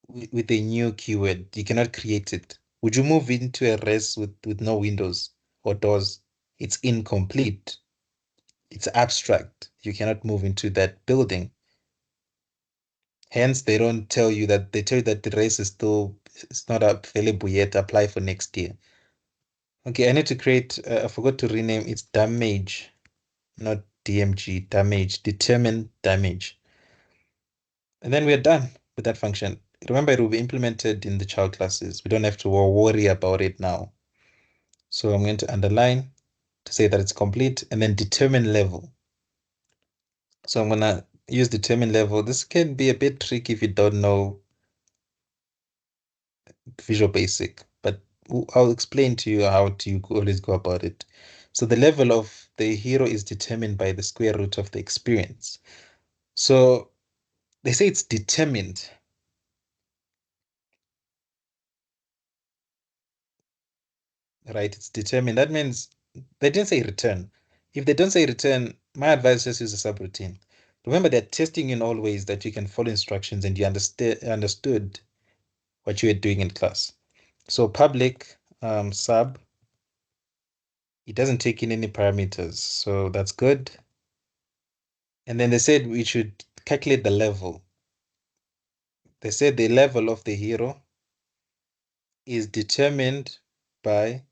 with a new keyword. You cannot create it. Would you move into a res with no windows or doors? It's incomplete. It's abstract. You cannot move into that building. Hence, they don't tell you that, they tell you that the race is still, it's not available yet. Apply for next year. Okay, I need to create, I forgot to rename, it's damage, not DMG, damage, determine damage. And then we're done with that function. Remember, it will be implemented in the child classes. We don't have to worry about it now. So I'm going to underline to say that it's complete, and then determine level. So I'm gonna use determine level. This can be a bit tricky if you don't know Visual Basic, but I'll explain to you how to always go about it. So the level of the hero is determined by the square root of the experience. So they say it's determined, right? It's determined. That means they didn't say return. If they don't say return, my advice is use a subroutine. Remember, they're testing in all ways that you can follow instructions and you understood what you were doing in class. So public sub, it doesn't take in any parameters. So that's good. And then they said we should calculate the level. They said the level of the hero is determined by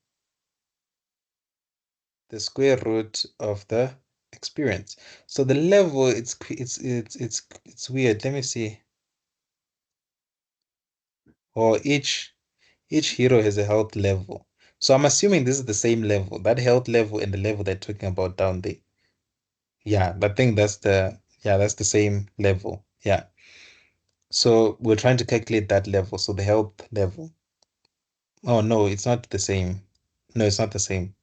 the square root of the experience. So the level, it's weird. Let me see. Or each hero has a health level. So I'm assuming this is the same level, that health level and the level they're talking about down there. Yeah, I think that's the same level. Yeah. So we're trying to calculate that level. So the health level. Oh no, it's not the same. No, it's not the same.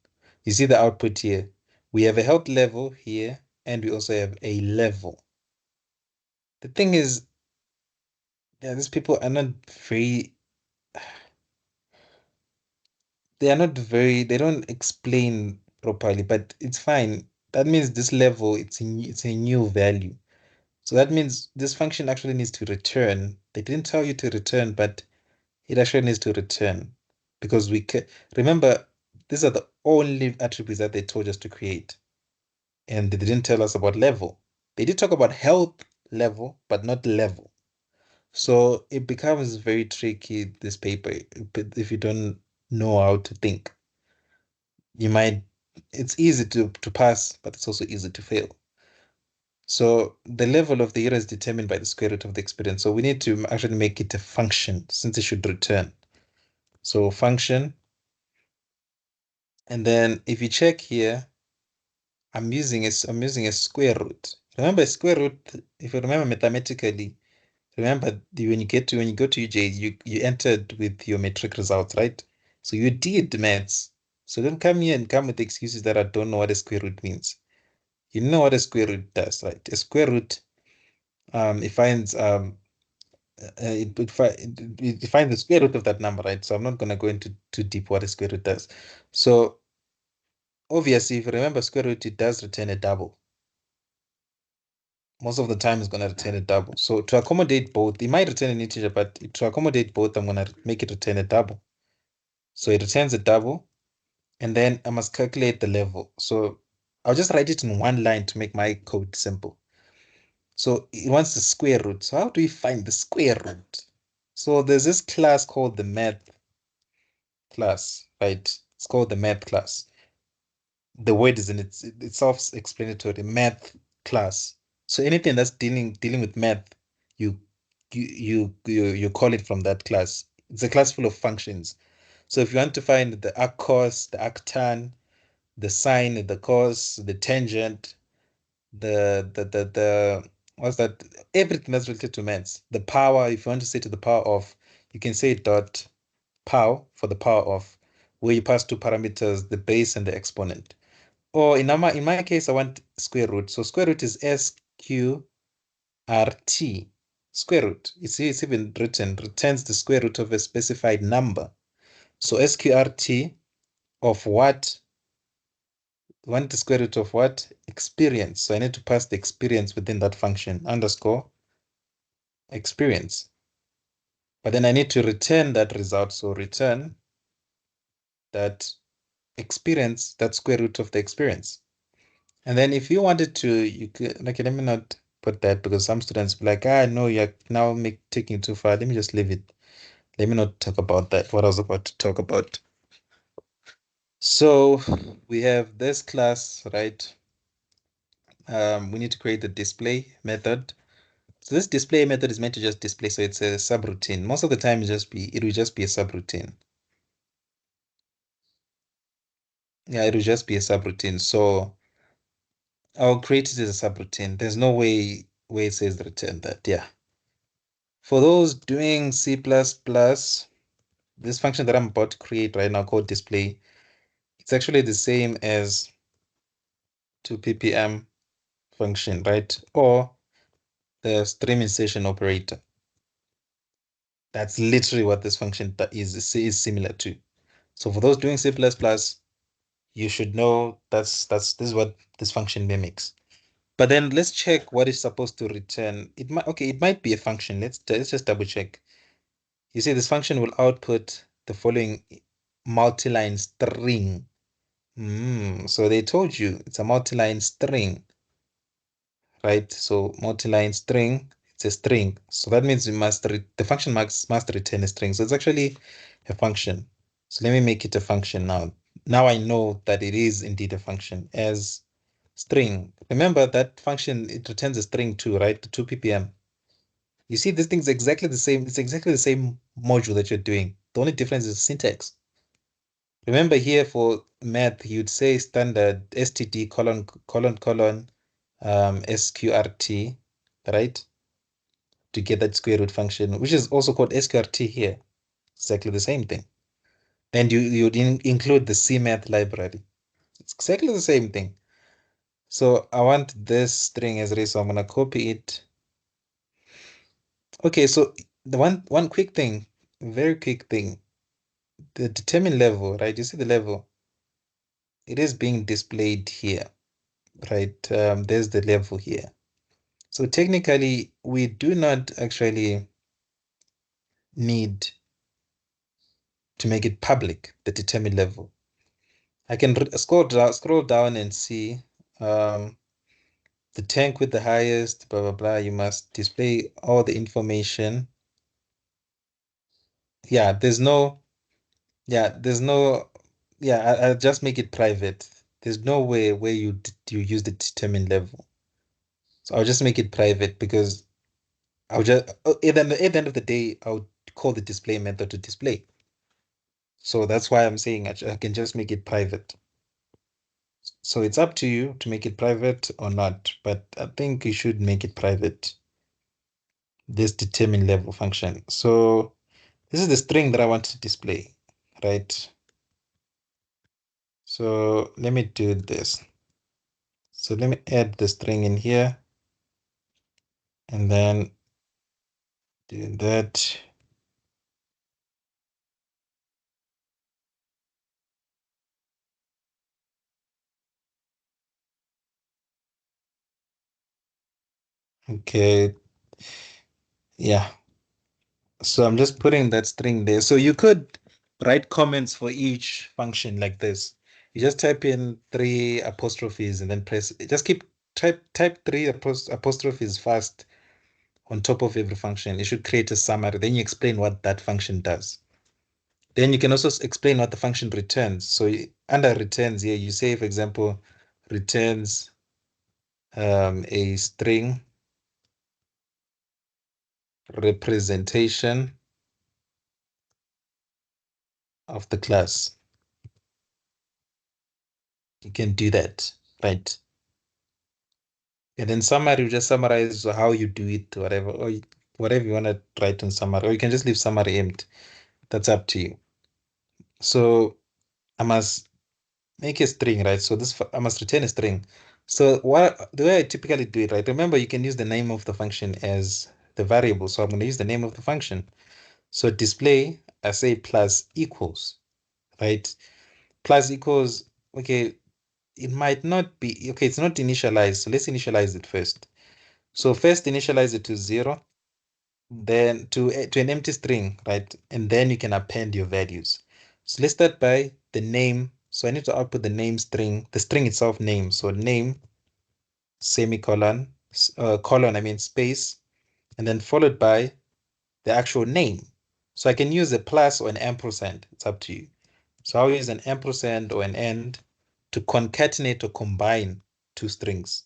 You see the output here. We have a health level here, and we also have a level. The thing is, yeah, these people are not very, they don't explain properly, but it's fine. That means this level, it's a new value. So that means this function actually needs to return. They didn't tell you to return, but it actually needs to return because we can remember these are the only attributes that they told us to create. And they didn't tell us about level. They did talk about health level, but not level. So it becomes very tricky, this paper, if you don't know how to think. You might, it's easy to pass, but it's also easy to fail. So the level of the error is determined by the square root of the experience. So we need to actually make it a function since it should return. So function, and then if you check here, I'm using a square root. Remember, square root, if you remember mathematically, remember when you go to UJ, you entered with your metric results, right? So you did maths. So don't come here and come with excuses that I don't know what a square root means. You know what a square root does, right? A square root it finds it finds the square root of that number, right? So I'm not gonna go into too deep what a square root does. So obviously, if you remember square root, it does return a double. Most of the time it's going to return a double. So to accommodate both, it might return an integer, but to accommodate both, I'm going to make it return a double. So it returns a double, and then I must calculate the level. So I'll just write it in one line to make my code simple. So it wants the square root. So how do we find the square root? So there's this class called the math class, right? It's called the math class. The word is in it's self-explanatory, math class. So anything that's dealing with math, you you call it from that class. It's a class full of functions. So if you want to find the arccos, the arctan, the sine, the cos, the tangent, the what's that? Everything that's related to maths. The power, if you want to say to the power of, you can say dot pow for the power of, where you pass two parameters, the base and the exponent. Or in my case, I want square root. So square root is SQRT. Square root. You see, it's even written, returns the square root of a specified number. So SQRT of what? I want the square root of what? Experience. So I need to pass the experience within that function, underscore experience. But then I need to return that result. So return that experience, that square root of the experience. And then if you wanted to, you could, like, let me not put that because some students be like, ah, no, you're now taking it too far. Let me just leave it. Let me not talk about that, what I was about to talk about. So we have this class, right? We need to create the display method. So this display method is meant to just display, so it's a subroutine. Most of the time, it will just be a subroutine. Yeah, it will just be a subroutine. So I'll create it as a subroutine. There's no way where it says return that. Yeah. For those doing C++, this function that I'm about to create right now called display, it's actually the same as to ppm function, right? Or the stream insertion operator. That's literally what this function is similar to. So for those doing C++, you should know this is what this function mimics. But then let's check what it's supposed to return. It might be a function. Let's just double check. You see, this function will output the following multi-line string. So they told you it's a multi-line string, right? So multi-line string, it's a string. So that means the function must return a string. So it's actually a function. So let me make it a function now. Now I know that it is indeed a function as string. Remember that function, it returns a string too, right? The 2 ppm. You see, this thing's exactly the same. It's exactly the same module that you're doing. The only difference is syntax. Remember here for math, you'd say standard std colon sqrt, right? To get that square root function, which is also called sqrt here. Exactly the same thing. And you'd include the cmath library. It's exactly the same thing. So I want this string as array, so I'm gonna copy it. Okay, so the one quick thing, very quick thing, the determine level, right? You see the level, it is being displayed here, right? There's the level here. So technically, we do not actually need to make it public, the determine level. I can scroll down and see the tank with the highest, blah, blah, blah. You must display all the information. Yeah, there's no, yeah, I'll just make it private. There's no way where you use the determine level. So I'll just make it private because I'll just, at the end of the day, I'll call the display method to display. So that's why I'm saying I can just make it private. So it's up to you to make it private or not, but I think you should make it private, this determine level function. So this is the string that I want to display, right? So let me do this. So let me add the string in here and then do that. Okay, yeah. So I'm just putting that string there. So you could write comments for each function like this. You just type in 3 apostrophes and then just type 3 apostrophes first on top of every function. It should create a summary. Then you explain what that function does. Then you can also explain what the function returns. So under returns here, you say, for example, returns a string representation of the class. You can do that, right? And then summary, you just summarize how you do it, whatever, or whatever you want to write in summary, or you can just leave summary empty. That's up to you. So I must make a string, right? So I must return a string. So the way I typically do it, right? Remember, you can use the name of the function as the variable. So I'm going to use the name of the function. So display, I say plus equals, right? Plus equals, okay, it might not be, okay, it's not initialized. So let's initialize it first. So first initialize it to 0, then to an empty string, right? And then you can append your values. So let's start by the name. So I need to output the name string, the string itself name. So name semicolon, I mean space, and then followed by the actual name. So I can use a plus or an ampersand. It's up to you. So I'll use an ampersand or an and to concatenate or combine two strings.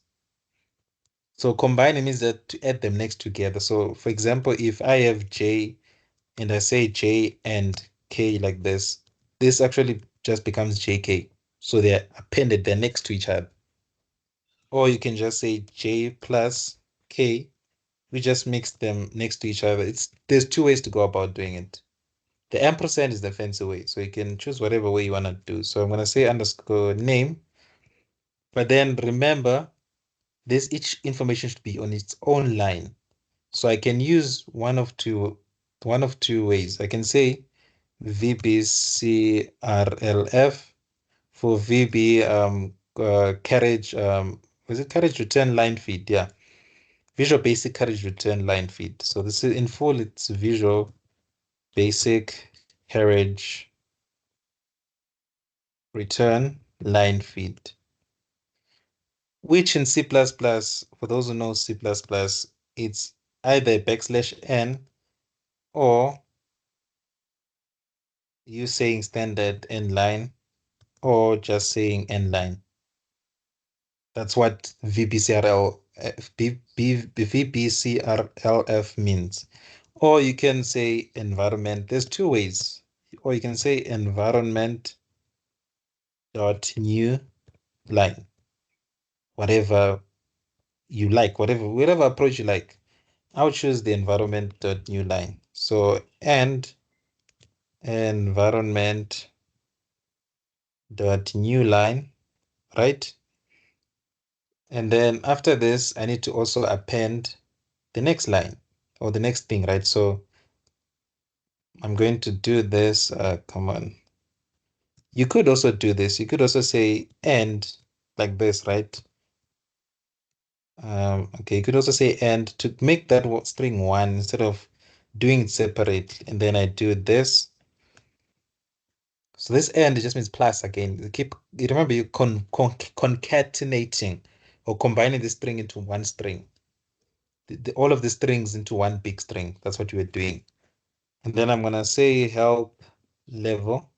So combine means that to add them next together. So for example, if I have J and I say J and K like this actually just becomes JK. So they're appended, they're next to each other. Or you can just say J plus K. We just mix them next to each other. There's two ways to go about doing it. The ampersand is the fancy way. So you can choose whatever way you want to do. So I'm going to say underscore name. But then remember, each information should be on its own line. So I can use one of two ways. I can say VBCRLF for VB carriage was it carriage return line feed? Yeah. Visual Basic Carriage Return Line Feed. So this is in full, it's Visual Basic Carriage Return Line Feed, which in C++, for those who know C++, it's either \n or you saying standard n line or just saying n line. That's what VBCRLF means. Or you can say environment. There's two ways. Or you can say environment dot new line. Whatever you like, whatever approach you like. I'll choose the environment dot new line. So and environment dot new line, right? And then after this, I need to also append the next line or the next thing, right? So I'm going to do this. Come on. You could also do this. You could also say and like this, right? Okay, you could also say and to make that string one instead of doing it separate. And then I do this. So this and it just means plus again. You remember you concatenating or combining the string into one string. All of the strings into one big string. That's what you were doing. And then I'm gonna say help level,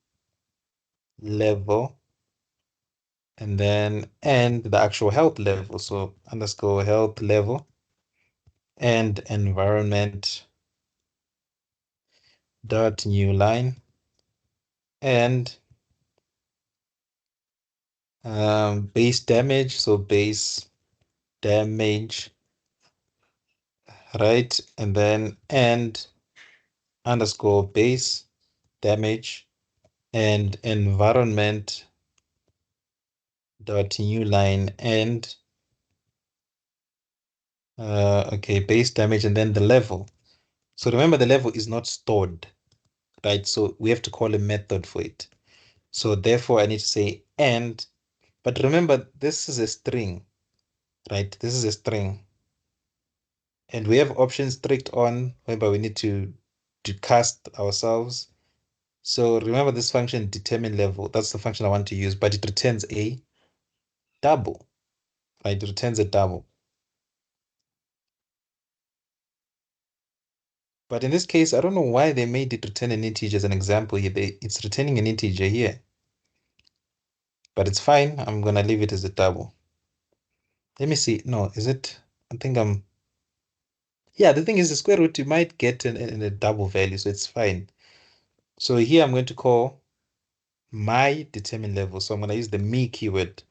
and then and the actual help level. So underscore help level and environment dot new line and base damage. So base damage, right? And then and underscore base damage and environment dot new line and okay, base damage and then the level. So remember the level is not stored, right? So we have to call a method for it. So therefore I need to say and, but remember this is a string, right? This is a string. And we have options strict on whereby we need to cast ourselves. So remember this function determine level. That's the function I want to use, but it returns a double, right? It returns a double. But in this case, I don't know why they made it return an integer as an example here. It's returning an integer here, but it's fine. I'm gonna leave it as a double. Let me see. No, is it? I think yeah, the thing is the square root, you might get in a double value, so it's fine. So here I'm going to call my determine level. So I'm going to use the me keyword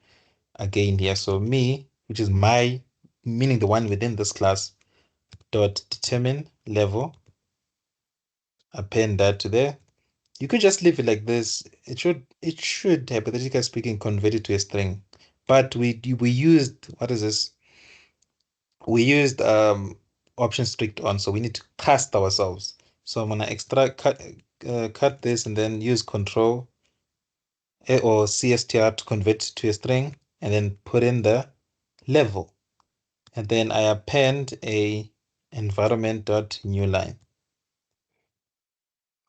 again here. So me, which is my, meaning the one within this class, dot determine level, append that to there. You could just leave it like this. It should hypothetically speaking convert it to a string. But we used, what is this? We used option strict on, so we need to cast ourselves. So I'm gonna cut this and then use control or CSTR to convert to a string and then put in the level. And then I append a environment dot new line,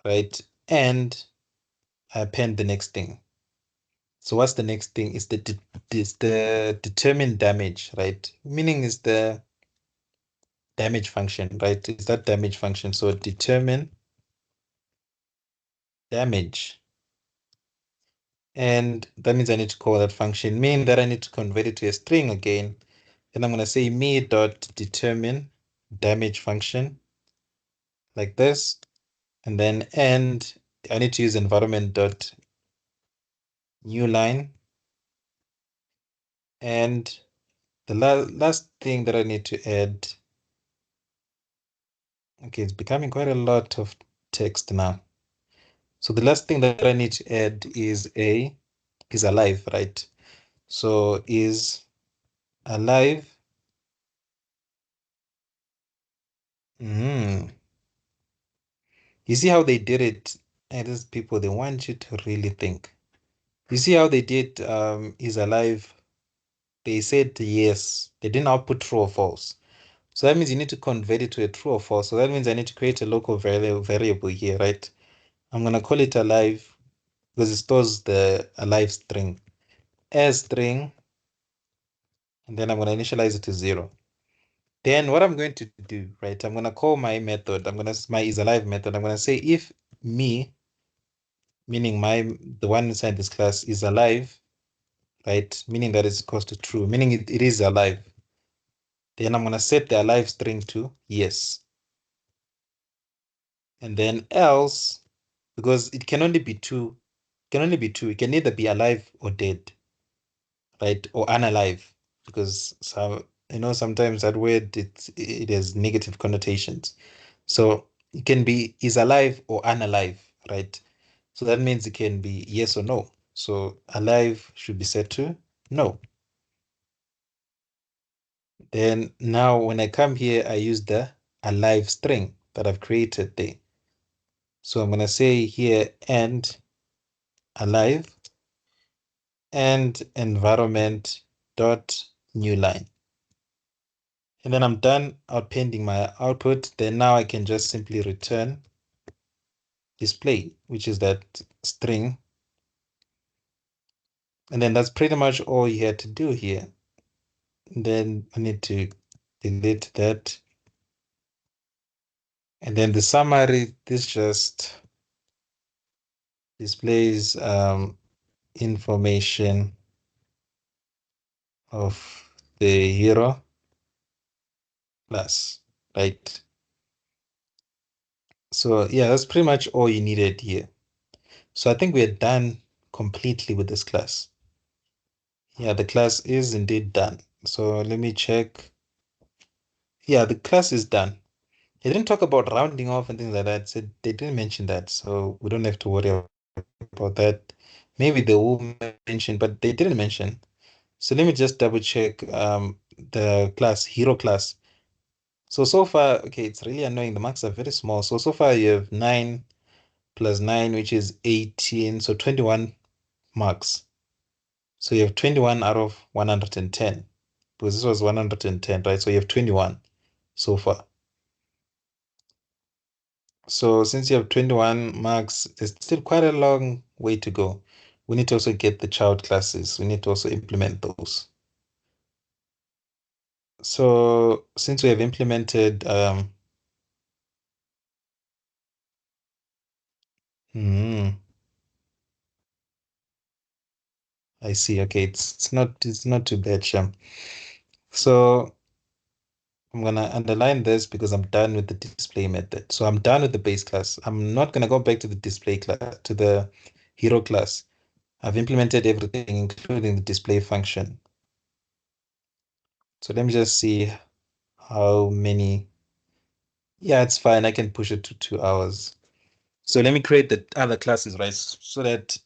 right? And I append the next thing. So what's the next thing? Is the determine damage, right? Meaning is the damage function, right? Is that damage function? So determine damage. And that means I need to call that function, mean that I need to convert it to a string again. Then I'm going to say me dot determine damage function like this. And then end, I need to use environment dot new line. And the last thing that I need to add, okay, it's becoming quite a lot of text now. So the last thing that I need to add is alive, right? So is alive. You see how they did it? And these people, they want you to really think. You see how they did is alive? They said yes. They didn't output true or false. So that means you need to convert it to a true or false. So that means I need to create a local variable here, right? I'm going to call it alive because it stores the alive string as string. And then I'm going to initialize it to 0. Then what I'm going to do, right? I'm going to call my method. My isAlive method. I'm going to say if me, meaning the one inside this class is alive, right? Meaning that it's equals to true, meaning it is alive. Then I'm going to set the alive string to yes. And then else, because it can only be two, it can either be alive or dead, right? Or unalive, because sometimes that word it has negative connotations. So it can be is alive or unalive, right? So that means it can be yes or no. So alive should be set to no. Then now when I come here, I use the alive string that I've created there. So I'm going to say here and alive and environment dot new line. And then I'm done appending my output. Then now I can just simply return display, which is that string. And then that's pretty much all you had to do here. And then I need to delete that. And then the summary, this just displays information of the hero class, right? So yeah, that's pretty much all you needed here. So I think we're done completely with this class. Yeah, the class is indeed done. So let me check. Yeah, the class is done. They didn't talk about rounding off and things like that. So they didn't mention that. So we don't have to worry about that. Maybe they will mention, but they didn't mention. So let me just double check the class, hero class. So far, okay, it's really annoying. The marks are very small. So far you have 9 plus 9, which is 18. So 21 marks. So you have 21 out of 110. Because this was 110, right? So you have 21 so far. So since you have 21 marks, there's still quite a long way to go. We need to also get the child classes. We need to also implement those. So since we have implemented, hmm, I see. Okay, it's not too bad, Sham. So I'm gonna underline this because I'm done with the display method. So I'm done with the base class. I'm not gonna go back to the display class, to the hero class. I've implemented everything, including the display function. So let me just see how many. Yeah, it's fine. I can push it to 2 hours. So let me create the other classes, right? So that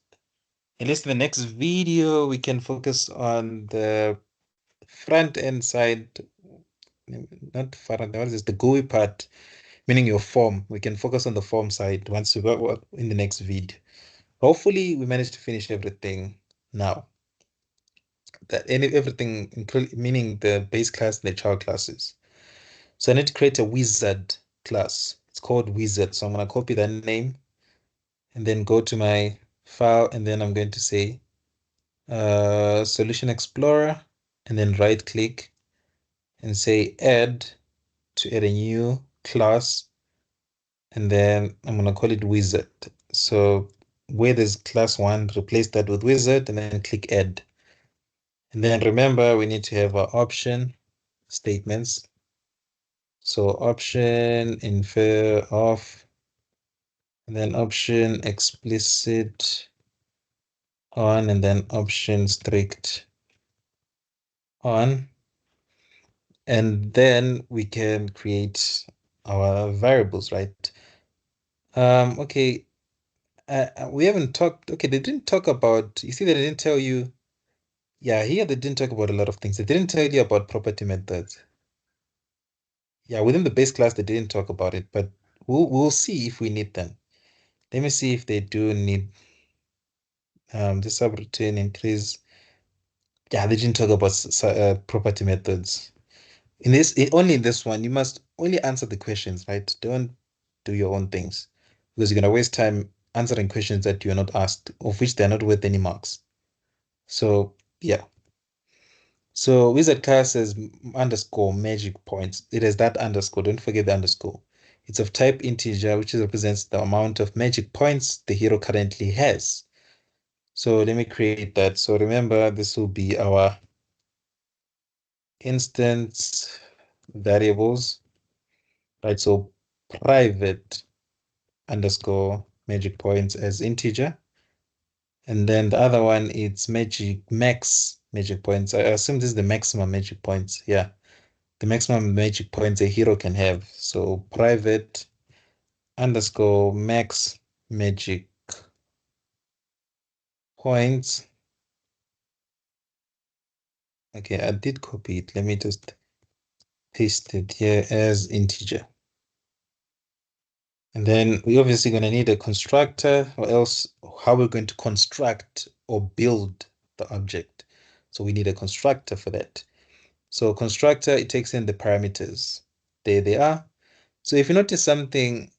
at least in the next video, we can focus on the front end side, not front, what is this? The GUI part, meaning your form. We can focus on the form side once we go in the next video. Hopefully, we managed to finish everything now. Everything, including meaning the base class and the child classes. So I need to create a wizard class. It's called wizard. So I'm going to copy that name and then go to my file, and then I'm going to say Solution Explorer, and then right click and say add to add a new class, and then I'm gonna call it wizard. So where there's class one, replace that with wizard and then click add. And then remember we need to have our option statements. So option infer off, and then option explicit on, and then option strict on. And then we can create our variables, right? Okay, we haven't talked, okay, they didn't talk about, you see, they didn't tell you, yeah, here they didn't talk about a lot of things. They didn't tell you about property methods. Yeah, within the base class, they didn't talk about it, but we'll see if we need them. Let me see if they do need the subroutine increase. Yeah, they didn't talk about property methods. In this, only in this one, you must only answer the questions, right? Don't do your own things because you're gonna waste time answering questions that you're not asked, of which they're not worth any marks. So yeah. So wizard class says underscore magic points. It has that underscore. Don't forget the underscore. It's of type integer, which represents the amount of magic points the hero currently has. So let me create that. So remember, this will be our instance variables, right? So private underscore magic points as integer. And then the other one, it's max magic points. I assume this is the maximum magic points. Yeah, the maximum magic points a hero can have. So private underscore max magic points. Okay, I did copy it. Let me just paste it here as integer. And then we're obviously going to need a constructor, or else how we're going to construct or build the object. So we need a constructor for that. So constructor, it takes in the parameters. There they are. So if you notice something,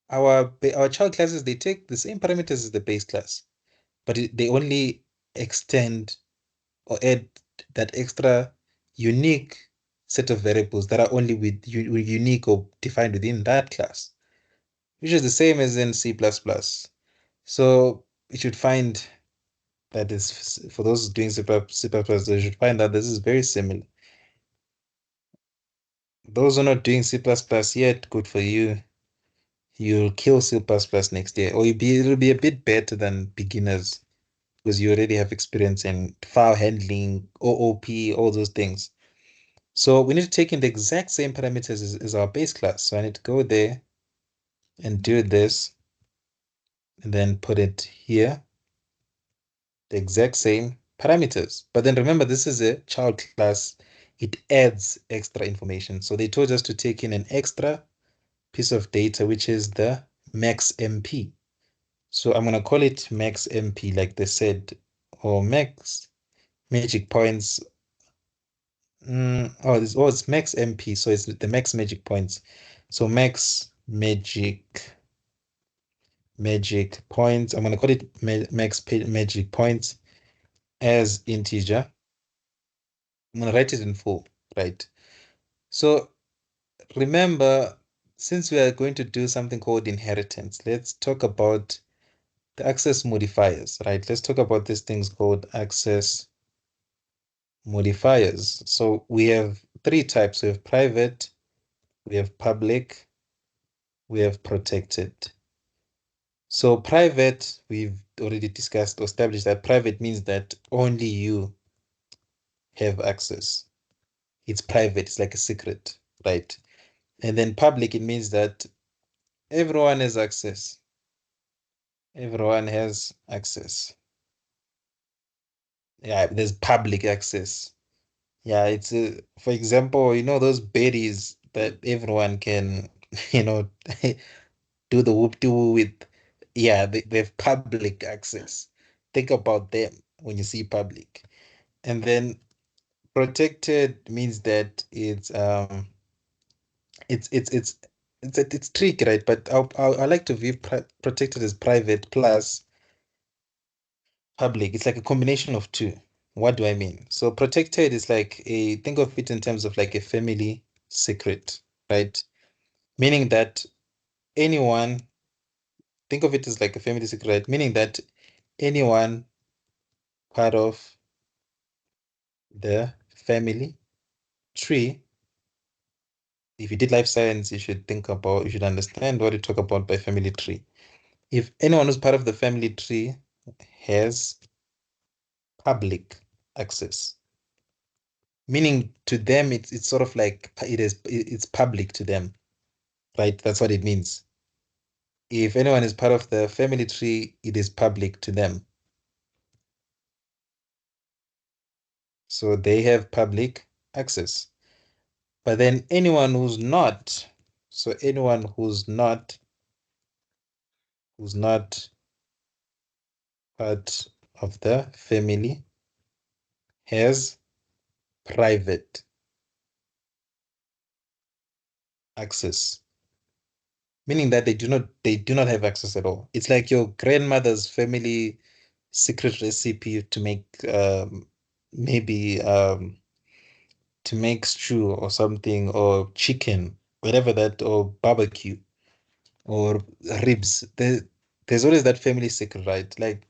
our child classes, they take the same parameters as the base class, but they only extend or add that extra unique set of variables that are only unique or defined within that class, which is the same as in C++. So you should find that is for those doing C++, they should find that this is very similar. Those who are not doing C++ yet, good for you. You'll kill C++ next year, or it'll be a bit better than beginners because you already have experience in file handling, OOP, all those things. So we need to take in the exact same parameters as our base class. So I need to go there and do this and then put it here, the exact same parameters. But then remember, this is a child class. It adds extra information. So they told us to take in an extra piece of data, which is the max MP. So I'm going to call it max MP, like they said, or max magic points. It's max MP, so it's the max magic points. So max magic points. I'm going to call it magic points as integer. I'm going to write it in full, right? So remember, since we are going to do something called inheritance, let's talk about the access modifiers, right? Let's talk about these things called access modifiers. So we have three types. We have private, we have public, we have protected. So private, we've already discussed or established that private means that only you have access. It's private, it's like a secret, right? And then public, it means that everyone has access. Everyone has access. Yeah, there's public access. Yeah, it's for example, those berries that everyone can, you know, do the whoop-de-woo with. Yeah, they have public access. Think about them when you see public. And then protected means that it's tricky, right? But I like to view protected as private plus Public. It's like a combination of two. What do I mean? So protected is like think of it in terms of like a family secret, right? Meaning that anyone, think of it as like a family secret, right? Meaning that anyone part of the family tree, if you did life science, you should understand what you talk about by family tree. If anyone who's part of the family tree has public access, meaning to them it's sort of like it's public to them, right? That's what it means. If anyone is part of the family tree, it is public to them. So they have public access. But then anyone who's not, so anyone who's not part of the family has private access, meaning that they do not have access at all. It's like your grandmother's family secret recipe to make maybe to make stew or something or chicken, whatever that, or barbecue or ribs. There's always that family secret, right? Like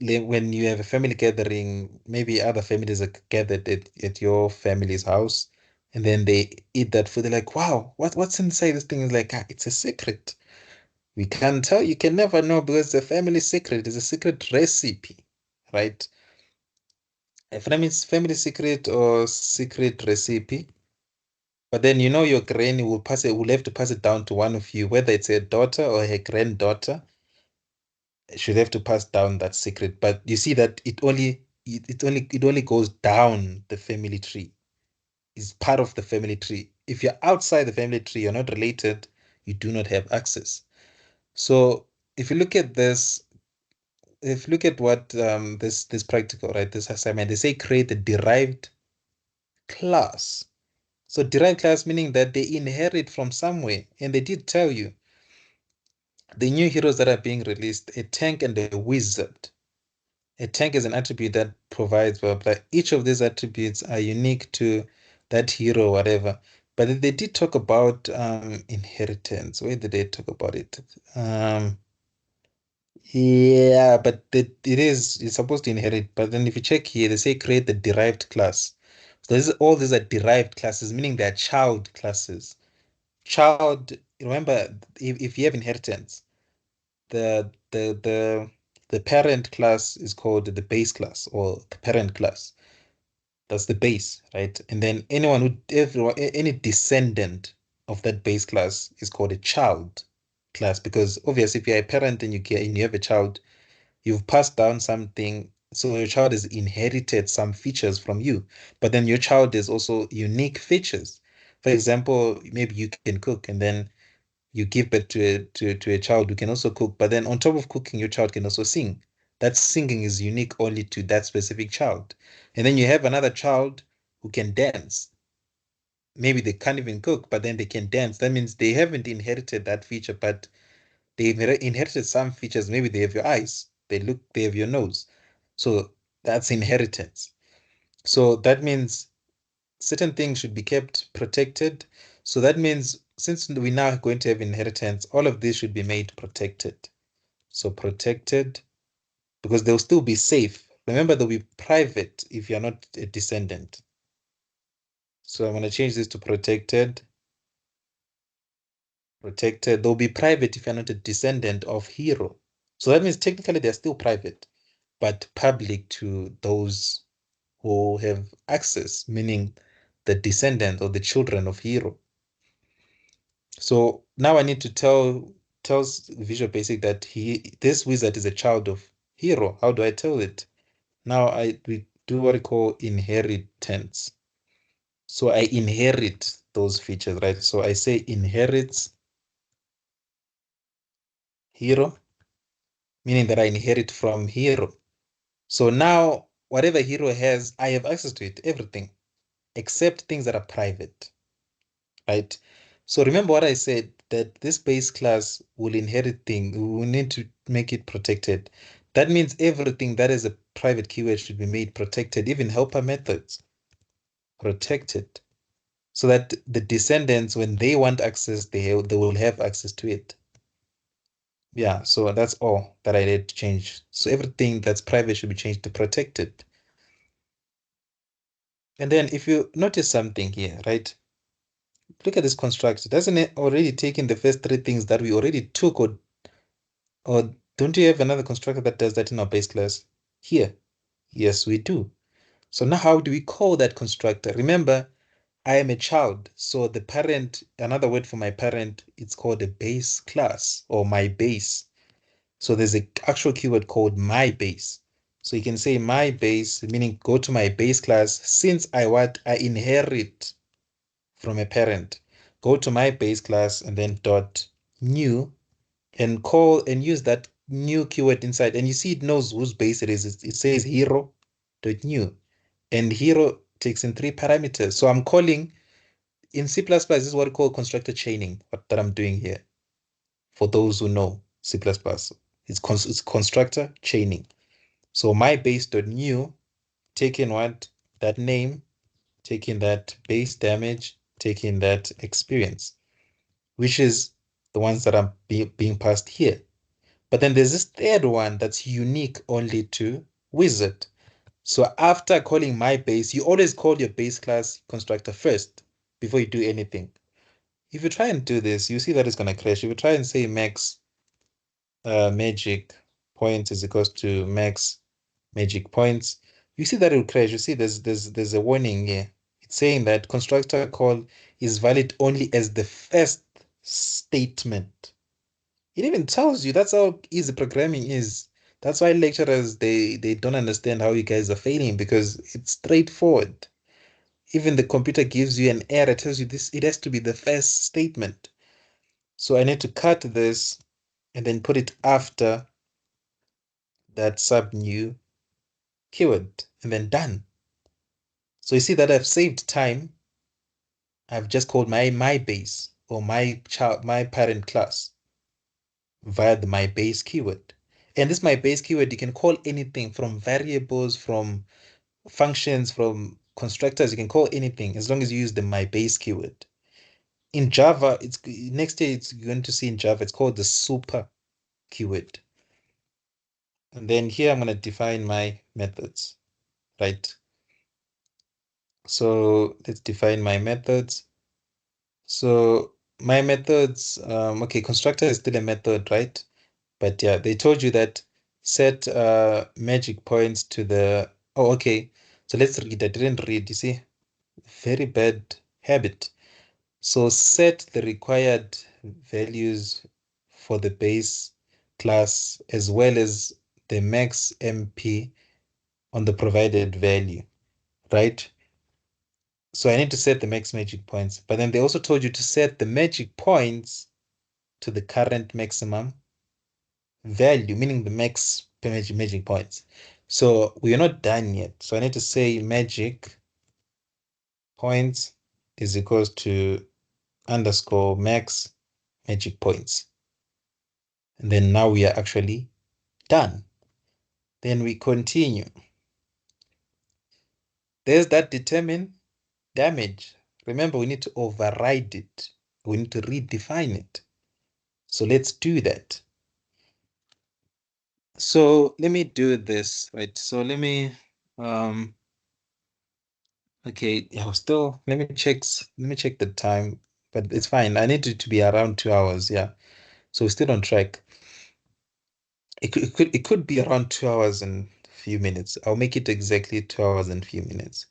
when you have a family gathering, maybe other families are gathered at your family's house, and then they eat that food. They're like, "Wow, what's inside this thing?" Is like, it's a secret. We can't tell. You can never know because it's a family secret. It's a secret recipe, right? If that means family secret or secret recipe, but then your granny will have to pass it down to one of you, whether it's her daughter or her granddaughter, should have to pass down that secret. But you see that it only goes down the family tree. It's part of the family tree. If you're outside the family tree, you're not related, you do not have access. So if you look at this, if you look at what this practical, right, this assignment, they say create a derived class. So derived class meaning that they inherit from somewhere, and they did tell you the new heroes that are being released, a tank and a wizard. A tank is an attribute that provides blah, blah. Each of these attributes are unique to that hero, whatever. But they did talk about inheritance. Where did they talk about it? Yeah, but it's supposed to inherit. But then if you check here, they say create the derived class. So all these are derived classes, meaning they're child classes. Remember, if you have inheritance, the the the the parent class is called the base class or the parent class. That's the base, right? And then any descendant of that base class is called a child class because obviously if you're a parent and you have a child, you've passed down something. So your child has inherited some features from you, but then your child has also unique features. For example, maybe you can cook and then you give birth to a child who can also cook, but then on top of cooking, your child can also sing. That singing is unique only to that specific child. And then you have another child who can dance. Maybe they can't even cook, but then they can dance. That means they haven't inherited that feature, but they've inherited some features. Maybe they have your eyes, they have your nose. So that's inheritance. So that means certain things should be kept protected. So that means since we're now going to have inheritance, all of this should be made protected. So protected because they'll still be safe. Remember, they'll be private if you're not a descendant. So I'm going to change this to protected. Protected. They'll be private if you're not a descendant of hero. So that means technically they're still private, but public to those who have access, meaning the descendant or the children of hero. So now I need to tells Visual Basic that this wizard is a child of hero. How do I tell it? Now we do what we call inheritance. So I inherit those features, right? So I say inherits hero, meaning that I inherit from hero. So now whatever hero has, I have access to it, everything, except things that are private, right? So remember what I said that this base class will inherit thing. We will need to make it protected. That means everything that is a private keyword should be made protected, even helper methods protected, so that the descendants, when they want access, they will have access to it. Yeah, so that's all that I did to change. So everything that's private should be changed to protected. And then if you notice something here, right? Look at this constructor. Doesn't it already take in the first three things that we already took, or don't you have another constructor that does that in our base class? Here. Yes, we do. So now how do we call that constructor? Remember, I am a child. So the parent, another word for my parent, it's called a base class or my base. So there's an actual keyword called my base. So you can say my base, meaning go to my base class. Since I inherit from a parent, go to my base class and then dot new and call and use that new keyword inside. And you see it knows whose base it is. It says hero dot new. And hero takes in 3 parameters. So I'm calling in C++, this is what we call constructor chaining, what that I'm doing here. For those who know C++, it's constructor chaining. So my base.new, taking what? That name, taking that base damage, taking that experience, which is the ones that are being passed here. But then there's this third one that's unique only to wizard. So after calling my base, you always call your base class constructor first before you do anything. If you try and do this, you see that it's going to crash. If you try and say max magic points is equals to max magic points, you see that it will crash. You see there's a warning here. It's saying that constructor call is valid only as the first statement. It even tells you that's how easy programming is. That's why lecturers they don't understand how you guys are failing, because it's straightforward. Even the computer gives you an error, tells you this, it has to be the first statement. So I need to cut this and then put it after that sub new keyword and then done. So you see that I've saved time. I've just called my base or my parent class via the my base keyword. And this my base keyword, you can call anything from variables, from functions, from constructors. You can call anything as long as you use the my base keyword. In Java, it's next year it's going to see in Java, it's called the super keyword. And then here I'm going to define my methods, right? So let's define my methods. So my methods, okay, constructor is still a method, right? But yeah, they told you that set magic points to the, oh, okay. So let's read. I didn't read, you see, very bad habit. So set the required values for the base class as well as the max MP on the provided value, right? So I need to set the max magic points, but then they also told you to set the magic points to the current maximum value, meaning the max per magic points. So we are not done yet. So I need to say magic points is equals to underscore max magic points. And then now we are actually done. Then we continue. There's that determine damage. Remember, we need to override it. We need to redefine it. So let's do that. So let me do this, right? So let me, okay, yeah, still, let me check the time, but it's fine. I need it to be around 2 hours. Yeah. So we're still on track. It could be around 2 hours and a few minutes. I'll make it exactly 2 hours and a few minutes.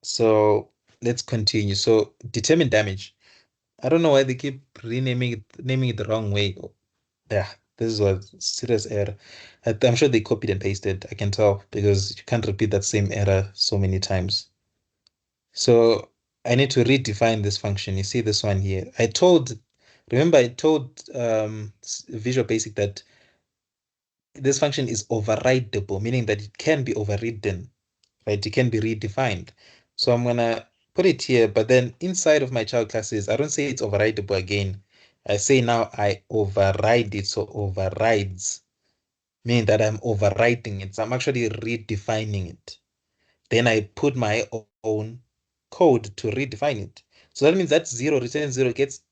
So let's continue. So determine damage. I don't know why they keep naming it the wrong way. Yeah, this is a serious error. I'm sure they copied and pasted. I can tell because you can't repeat that same error so many times. So I need to redefine this function. You see this one here. Remember I told Visual Basic that this function is overridable, meaning that it can be overridden, right? It can be redefined. So I'm gonna put it here, but then inside of my child classes, I don't say it's overridable again. I say now I override it, so overrides. meaning that I'm overwriting it. So I'm actually redefining it. Then I put my own code to redefine it. So that means that zero return zero gets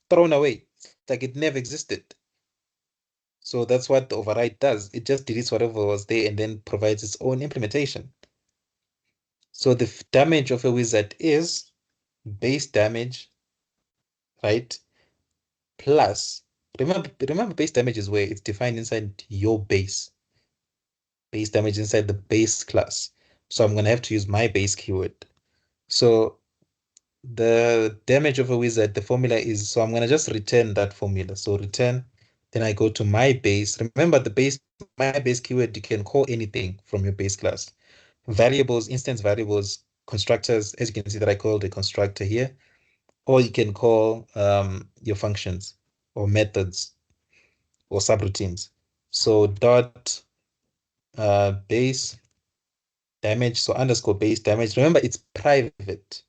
thrown away. It's like it never existed. So that's what the override does. It just deletes whatever was there and then provides its own implementation. So the damage of a wizard is base damage, right? Plus, remember base damage is where it's defined inside your base damage inside the base class. So I'm gonna have to use my base keyword. So the damage of a wizard, the formula is, so I'm gonna just return that formula. So return, then I go to my base. Remember my base keyword, you can call anything from your base class. Variables, instance variables, constructors, as you can see that I called a constructor here, or you can call your functions or methods or subroutines. So dot base damage, so underscore base damage. Remember, it's private,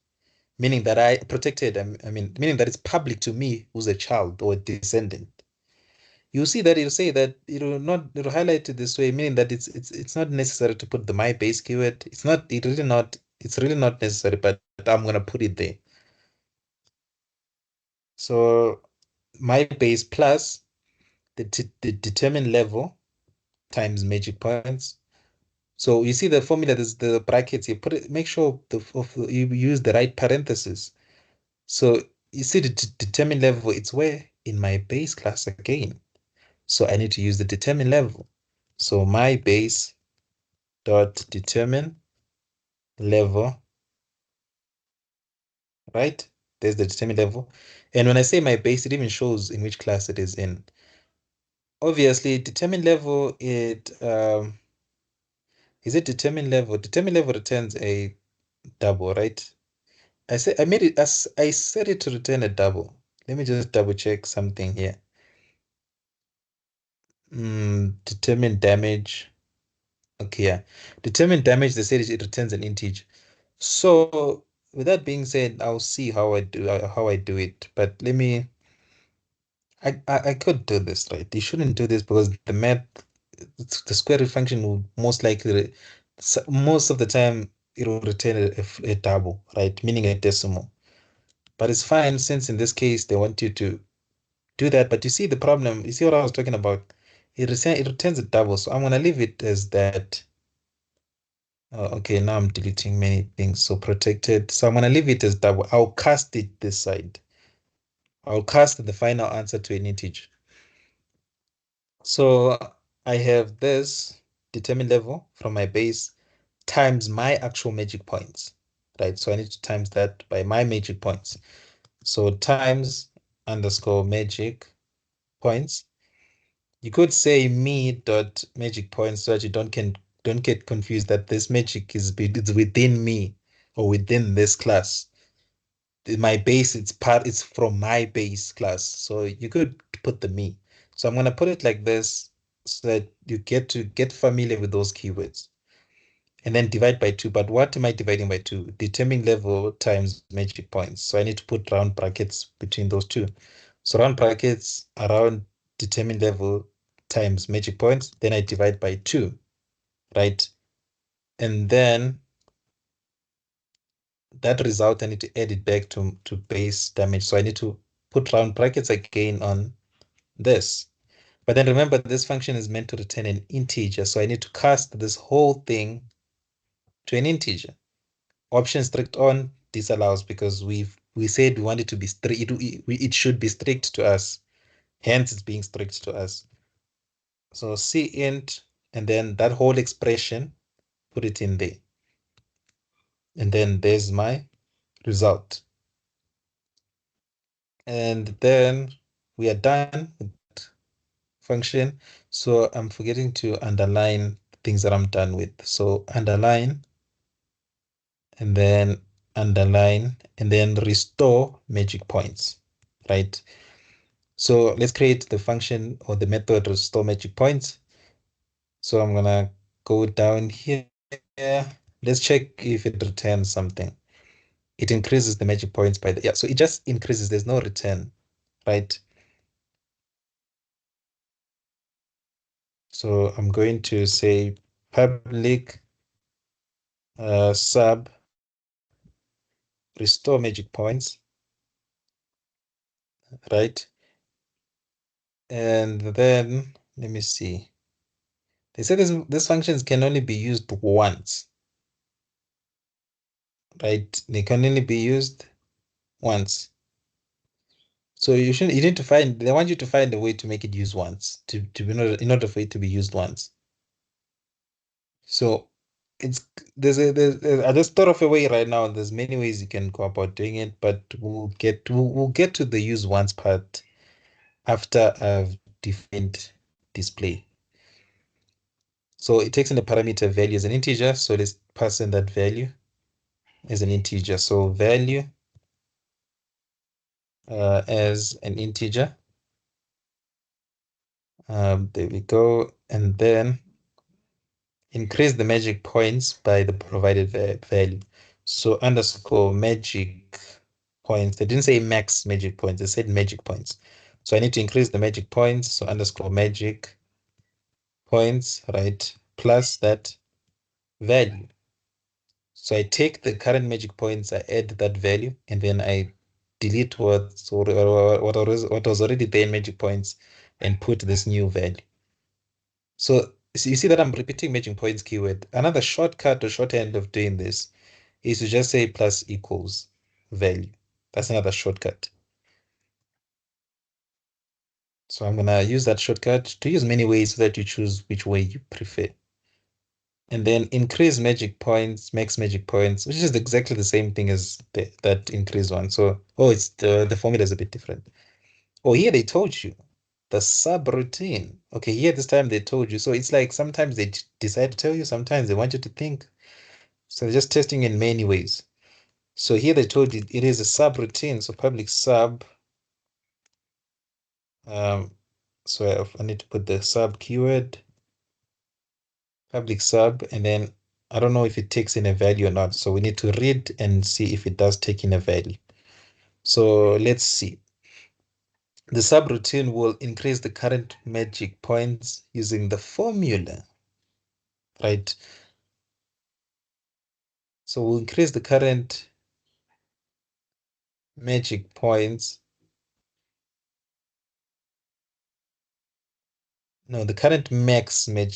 meaning that I protected, meaning that it's public to me who's a child or a descendant. You see that it'll say that it'll highlight it this way, meaning that it's not necessary to put the my base keyword. It's really not necessary, but I'm gonna put it there. So my base plus the determine level times magic points. So you see the formula, there's the brackets, you put it, make sure you use the right parentheses. So you see the determine level, it's where in my base class again. So I need to use the determine level. So my base dot determine level, right? There's the determine level. And when I say my base, it even shows in which class it is in. Obviously, determine level, is it determine level? Determine level returns a double, right? I set it to return a double. Let me just double check something here. Determine damage. Okay, yeah. Determine damage, they said it returns an integer. So with that being said, I'll see how I do it. But I could do this, right? You shouldn't do this because the square root function will most likely, most of the time, it will return a double, right? Meaning a decimal. But it's fine since in this case they want you to do that. But you see the problem, you see what I was talking about? It returns a double. So I'm gonna leave it as that. Okay, now I'm deleting many things. So protected. So I'm gonna leave it as double. I'll cast it this side. I'll cast the final answer to an integer. So I have this determine level from my base times my actual magic points, right? So I need to times that by my magic points. So times underscore magic points. You could say me dot magic points so that you don't get confused that this magic it's within me or within this class. My base, it's from my base class. So you could put the me. So I'm gonna put it like this so that you get to get familiar with those keywords. And then divide by two. But what am I dividing by two? Determine level times magic points. So I need to put round brackets between those two. So round brackets around determine level times magic points. Then I divide by two, right? And then that result, I need to add it back to base damage. So I need to put round brackets again on this. But then remember, this function is meant to return an integer. So I need to cast this whole thing to an integer. Option strict on disallows because we said we want it to be strict. It should be strict to us. Hence, it's being strict to us. So cint, and then that whole expression, put it in there. And then there's my result. And then we are done with function. So I'm forgetting to underline things that I'm done with. So underline, and then underline, and then restore magic points, right? So let's create the function or the method restore magic points. So I'm gonna go down here. Let's check if it returns something. It increases the magic points by the, yeah, so it just increases, there's no return, right? So I'm going to say public sub restore magic points, right? And then let me see. They say these functions can only be used once, right? They can only be used once. So you need to find, they want you to find a way to make it use once, to be in order for it to be used once. So it's I just thought of a way right now. There's many ways you can go about doing it, but we'll get to the use once part after I've defined display. So it takes in the parameter value as an integer. So let's pass in that value as an integer. So value as an integer. There we go. And then increase the magic points by the provided value. So underscore magic points. They didn't say max magic points. They said magic points. So I need to increase the magic points. So underscore magic points, right? Plus that value. So I take the current magic points, I add that value, and then I delete what was already there in magic points and put this new value. So you see that I'm repeating magic points keyword. Another shortcut or shorthand of doing this is to just say plus equals value. That's another shortcut. So I'm gonna use that shortcut to use many ways so that you choose which way you prefer. And then increase magic points, max magic points, which is exactly the same thing as that increase one. So, oh, it's the formula is a bit different. Oh, here they told you the subroutine. Okay, here this time they told you. So it's like sometimes they decide to tell you, sometimes they want you to think. So they're just testing in many ways. So here they told you it is a subroutine. So public sub. So I need to put the sub keyword, public sub, and then I don't know if it takes in a value or not. So we need to read and see if it does take in a value. So let's see. The subroutine will increase the current magic points using the formula, right? So we'll increase the current magic points. No, the current maximum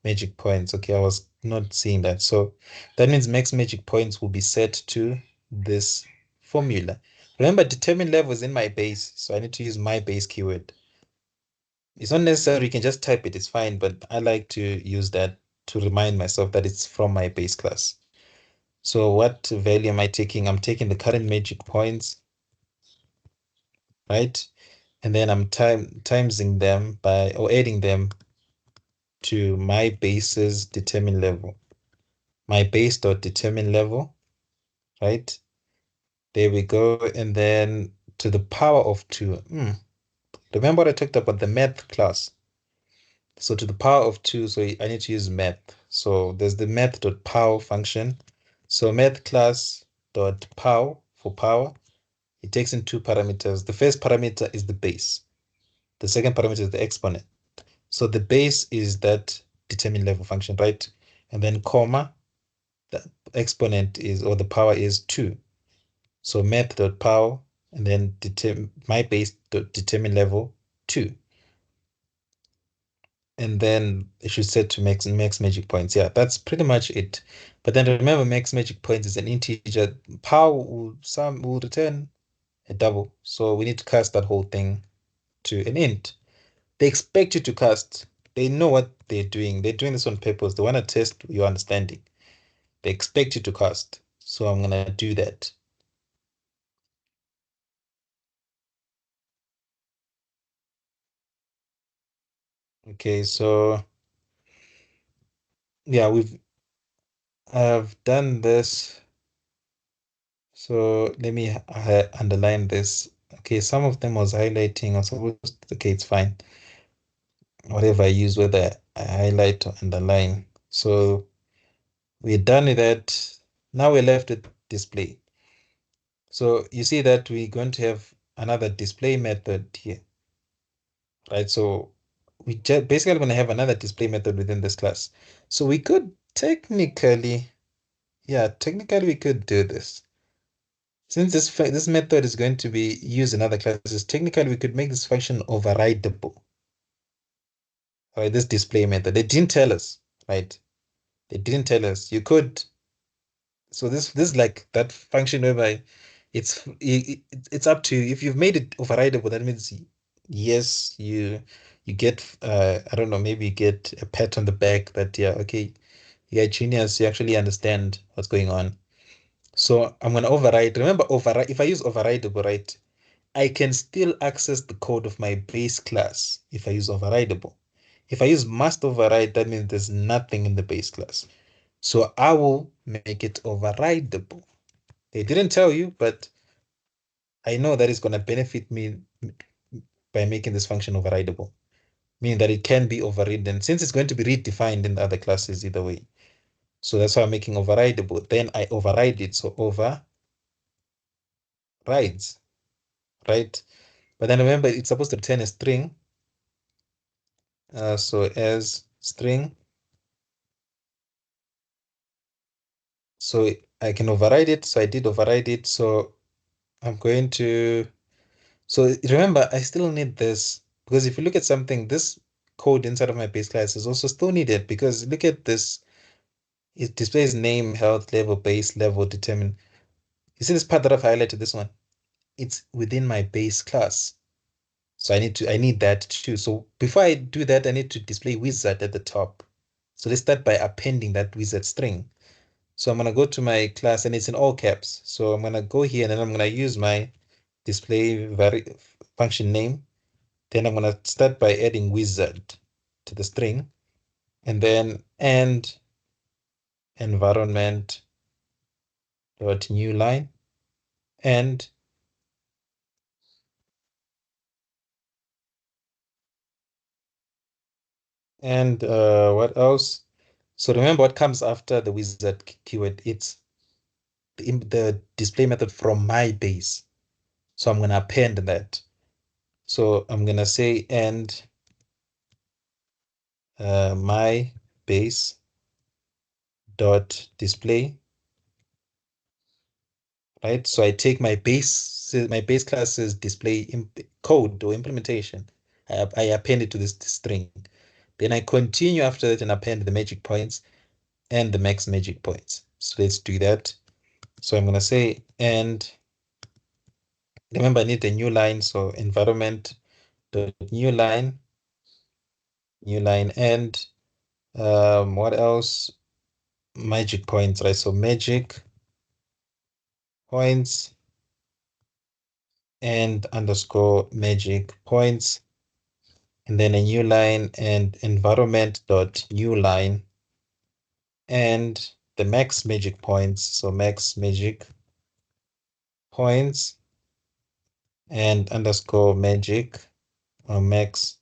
magic points. Okay, I was not seeing that. So that means max magic points will be set to this formula. Remember, determine level is in my base, so I need to use my base keyword. It's not necessary, you can just type it, it's fine, but I like to use that to remind myself that it's from my base class. So what value am I taking? I'm taking the current magic points, right? And then I'm timesing them by, or adding them to my base's determine level. My base dot determine level, right? There we go. And then to the power of 2. Remember what I talked about the math class. So to the power of 2, so I need to use math. So there's the math dot power function. So math class dot power for power. It takes in two parameters. The first parameter is the base. The second parameter is the exponent. So the base is that determine level function, right? And then comma, the exponent is, or the power is 2. So math dot power, and then my base dot determine level 2. And then it should set to max magic points. Yeah, that's pretty much it. But then remember, max magic points is an integer. Power will return a double. So we need to cast that whole thing to an int. They expect you to cast. They know what they're doing. They're doing this on purpose. They want to test your understanding. They expect you to cast. So I'm gonna do that. Okay, so yeah, I've done this. So let me underline this. Okay, some of them was highlighting. I suppose, okay, it's fine. Whatever I use, whether I highlight or underline. So we're done with that. Now we're left with display. So you see that we're going to have another display method here, right? So we just basically going to have another display method within this class. So we could technically, yeah, technically we could do this. Since this method is going to be used in other classes, technically we could make this function overrideable. All right, this display method. They didn't tell us, right? They didn't tell us. You could, so this is like that function whereby it's up to you. If you've made it overrideable, that means yes, you get I don't know, maybe you get a pat on the back that yeah, okay, you're a genius, you actually understand what's going on. So I'm gonna override. Remember, override, if I use overrideable, right, I can still access the code of my base class if I use overrideable. If I use must override, that means there's nothing in the base class. So I will make it overrideable. They didn't tell you, but I know that it's going to benefit me by making this function overrideable, meaning that it can be overridden since it's going to be redefined in the other classes either way. So that's why I'm making overrideable. Then I override it. So overrides, right? But then remember, it's supposed to return a string. So as string, so I can override it. So I did override it. So I'm going to, so remember, I still need this because if you look at something, this code inside of my base class is also still needed because look at this. It displays name, health, level, base, level, determine. You see this part that I've highlighted, this one? It's within my base class. So I need that too. So before I do that, I need to display wizard at the top. So let's start by appending that wizard string. So I'm gonna go to my class and it's in all caps. So I'm gonna go here and then I'm gonna use my display function name. Then I'm gonna start by adding wizard to the string and then and environment dot new line and what else? So remember what comes after the wizard keyword. It's the display method from my base. So I'm gonna append that. So I'm gonna say and my base dot display, right? So I take my base class's display code or implementation. I append it to this string. Then I continue after that and append the magic points and the max magic points. So let's do that. So I'm gonna say and remember I need a new line. So environment dot new line and what else? Magic points, right? So magic points and underscore magic points and then a new line and environment dot new line and the max magic points. So max magic points and underscore magic or max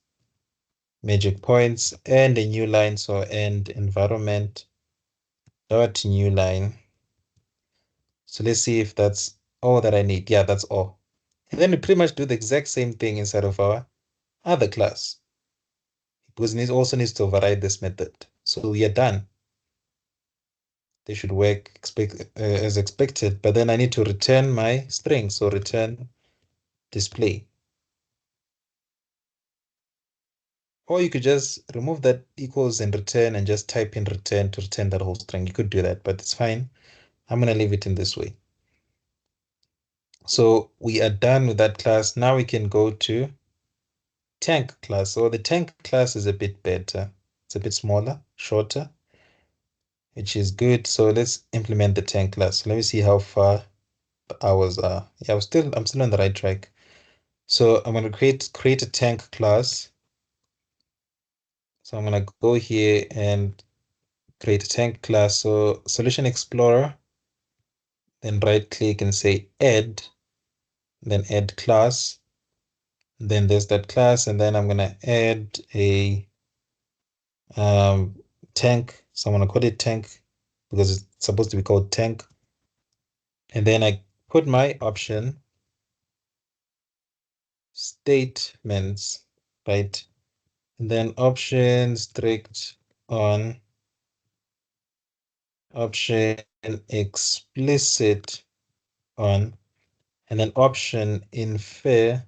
magic points and a new line. So and environment dot new line. So let's see if that's all that I need. Yeah, that's all. And then we pretty much do the exact same thing inside of our other class because it also needs to override this method. So we are done. They should work as expected, but then I need to return my string. So return display. Or you could just remove that equals and return and just type in return to return that whole string. You could do that, but it's fine. I'm going to leave it in this way. So we are done with that class. Now we can go to tank class. So the tank class is a bit better. It's a bit smaller, shorter, which is good. So let's implement the tank class. So let me see how far the hours are. Yeah, I'm still on the right track. So I'm going to create a tank class. So I'm going to go here and create a tank class. So Solution Explorer, then right click and say add, then add class. Then there's that class, and then I'm going to add a um, tank. So I'm going to call it tank because it's supposed to be called tank. And then I put my option statements, right? and then option strict on, option explicit on, and then option infer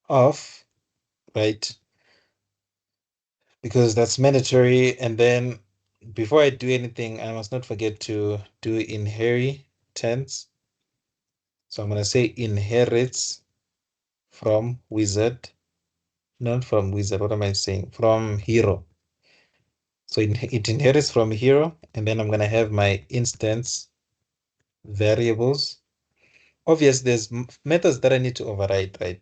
off, right? Because that's mandatory. And then before I do anything, I must not forget to do inheritance. So I'm going to say inherits from wizard, not from wizard. What am I saying? From hero. So it inherits from hero, and then I'm going to have my instance variables. Obviously, there's methods that I need to override, right?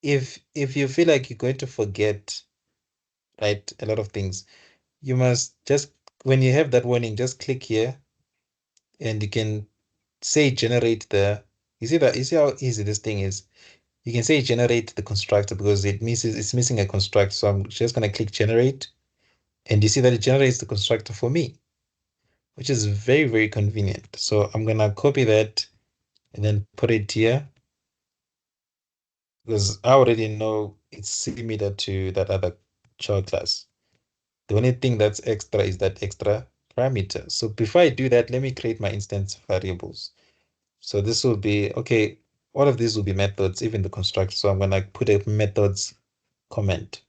If you feel like you're going to forget, right, a lot of things, you must just, when you have that warning, just click here, and you can say generate the, you see how easy this thing is. You can say generate the constructor because it's missing a construct. So I'm just going to click generate, and you see that it generates the constructor for me, which is very, very convenient. So I'm going to copy that and then put it here because I already know it's similar to that other child class. The only thing that's extra is that extra parameter. So before I do that, let me create my instance variables. So this will be, okay, all of these will be methods, even the constructor. So I'm going to put a methods comment.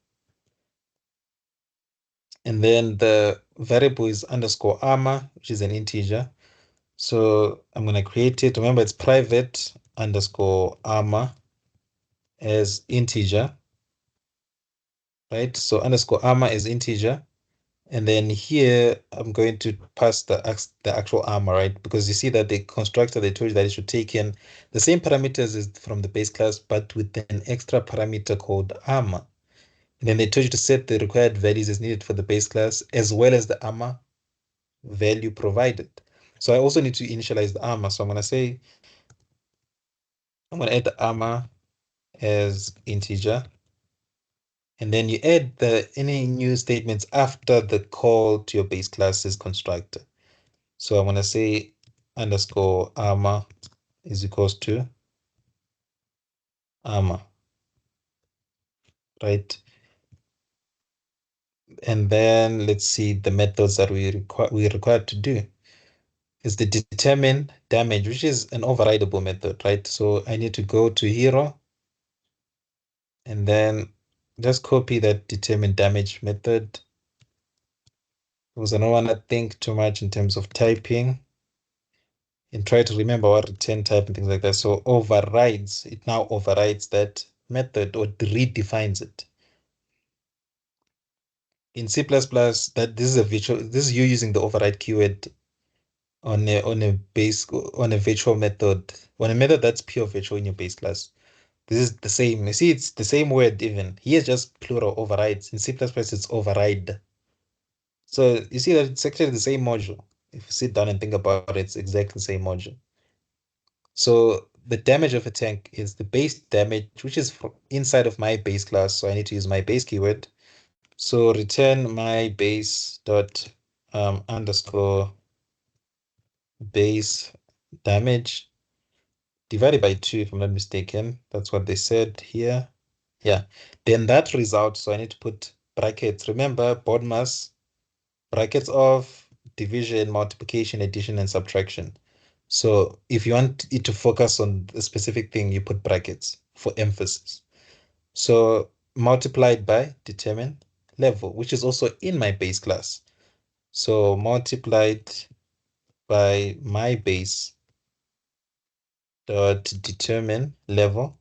And then the variable is underscore armor, which is an integer. So I'm going to create it. Remember, it's private underscore armor as integer, right? So underscore armor is integer. And then here I'm going to pass the actual armor, right? Because you see that the constructor, they told you that it should take in the same parameters as from the base class, but with an extra parameter called armor. And then they told you to set the required values as needed for the base class, as well as the armor value provided. So I also need to initialize the armor. So I'm going to say, I'm going to add the armor as integer. And then you add any new statements after the call to your base class's constructor. So I'm going to say underscore armor is equals to armor, right? And then let's see the methods that we require to do is the determine damage, which is an overridable method, right? So I need to go to hero and then just copy that determine damage method because I don't want to think too much in terms of typing and try to remember what return type and things like that. So overrides, it now overrides that method or redefines it. In C++, that this is a virtual, this is you using the override keyword on a virtual method, on a method that's pure virtual in your base class. This is the same. You see, it's the same word even. Here just plural overrides. In C++, it's override. So you see that it's actually the same module. If you sit down and think about it, it's exactly the same module. So the damage of a tank is the base damage, which is inside of my base class. So I need to use my base keyword. So return my base dot underscore base damage divided by 2, if I'm not mistaken. That's what they said here. Yeah. Then that result, so I need to put brackets. Remember, BODMAS, brackets of division, multiplication, addition, and subtraction. So if you want it to focus on a specific thing, you put brackets for emphasis. So multiplied by determine level, which is also in my base class. So multiplied by my base dot determine level,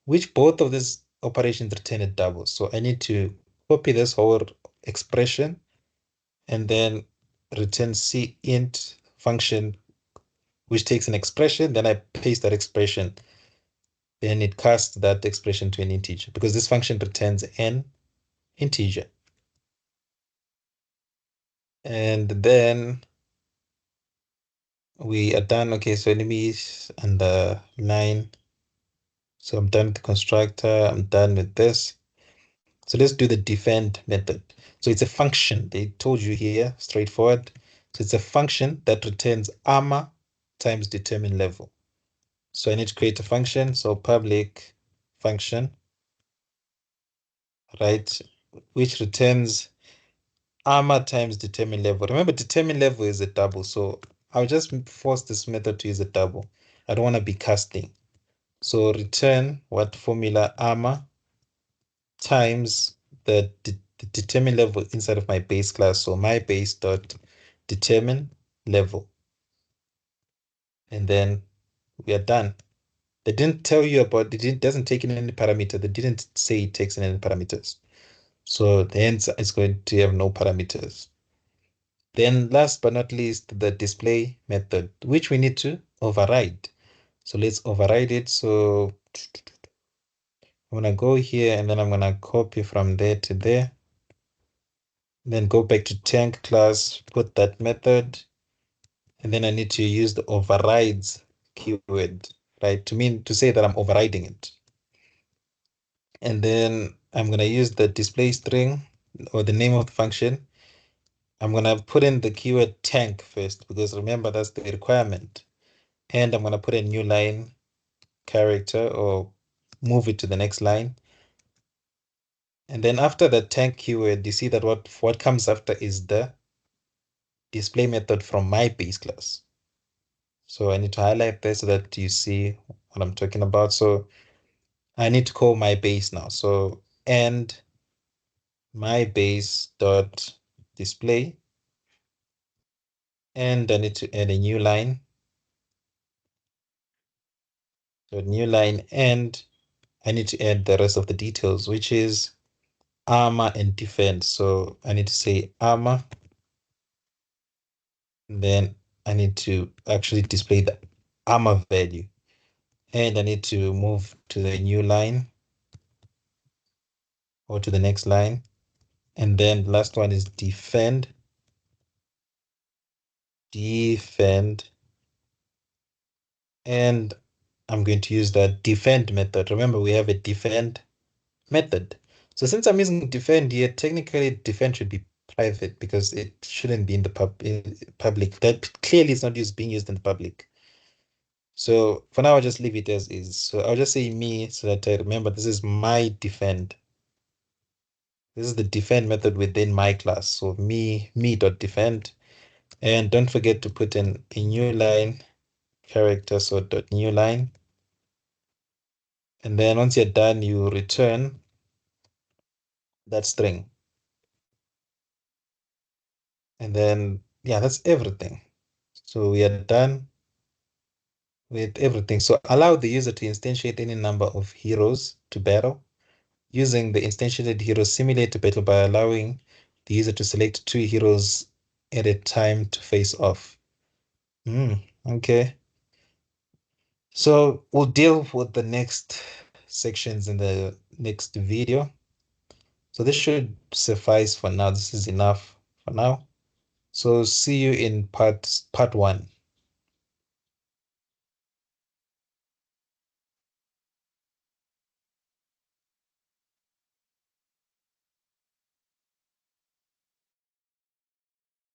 which both of these operations return a double. So I need to copy this whole expression and then return cint function, which takes an expression, then I paste that expression, then it casts that expression to an integer because this function returns an integer. And then we are done. Okay, so let me underline. So I'm done with the constructor. I'm done with this. So let's do the defend method. So it's a function. They told you here, straightforward. So it's a function that returns armor times determine level. So I need to create a function. So public function right? Which returns armor times determine level. Remember, determine level is a double, so I'll just force this method to use a double. I don't want to be casting. So return what formula armor times the determine level inside of my base class. So my base dot determine level. And then we are done. They didn't tell you about it doesn't take in any parameter. They didn't say it takes in any parameters. So the answer is going to have no parameters. Then last but not least, the display method, which we need to override. So let's override it. So I'm gonna go here and then I'm gonna copy from there to there. Then go back to tank class, put that method, and then I need to use the overrides keyword, right? To say that I'm overriding it. And then I'm gonna use the display string or the name of the function. I'm gonna put in the keyword tank first because remember that's the requirement. And I'm gonna put a new line character or move it to the next line. And then after the tank keyword, you see that what comes after is the display method from my base class. So I need to highlight this so that you see what I'm talking about. So I need to call my base now. So and my base dot display, and I need to add a new line. So new line, and I need to add the rest of the details, which is armor and defend. So I need to say armor. Then I need to actually display the armor value. And I need to move to the new line or to the next line. And then the last one is defend. Defend. And I'm going to use the defend method. Remember, we have a defend method. So since I'm using defend here, technically defend should be private because it shouldn't be in the public. That clearly is not being used in the public. So for now, I'll just leave it as is. So I'll just say me so that I remember this is my defend. This is the defend method within my class. So me.defend. And don't forget to put in a new line character, so dot new line. And then once you're done, you return that string. And then, yeah, that's everything. So we are done with everything. So allow the user to instantiate any number of heroes to battle. Using the instantiated hero simulate a battle by allowing the user to select two heroes at a time to face off. Okay. So we'll deal with the next sections in the next video. So this should suffice for now. This is enough for now. So see you in part one.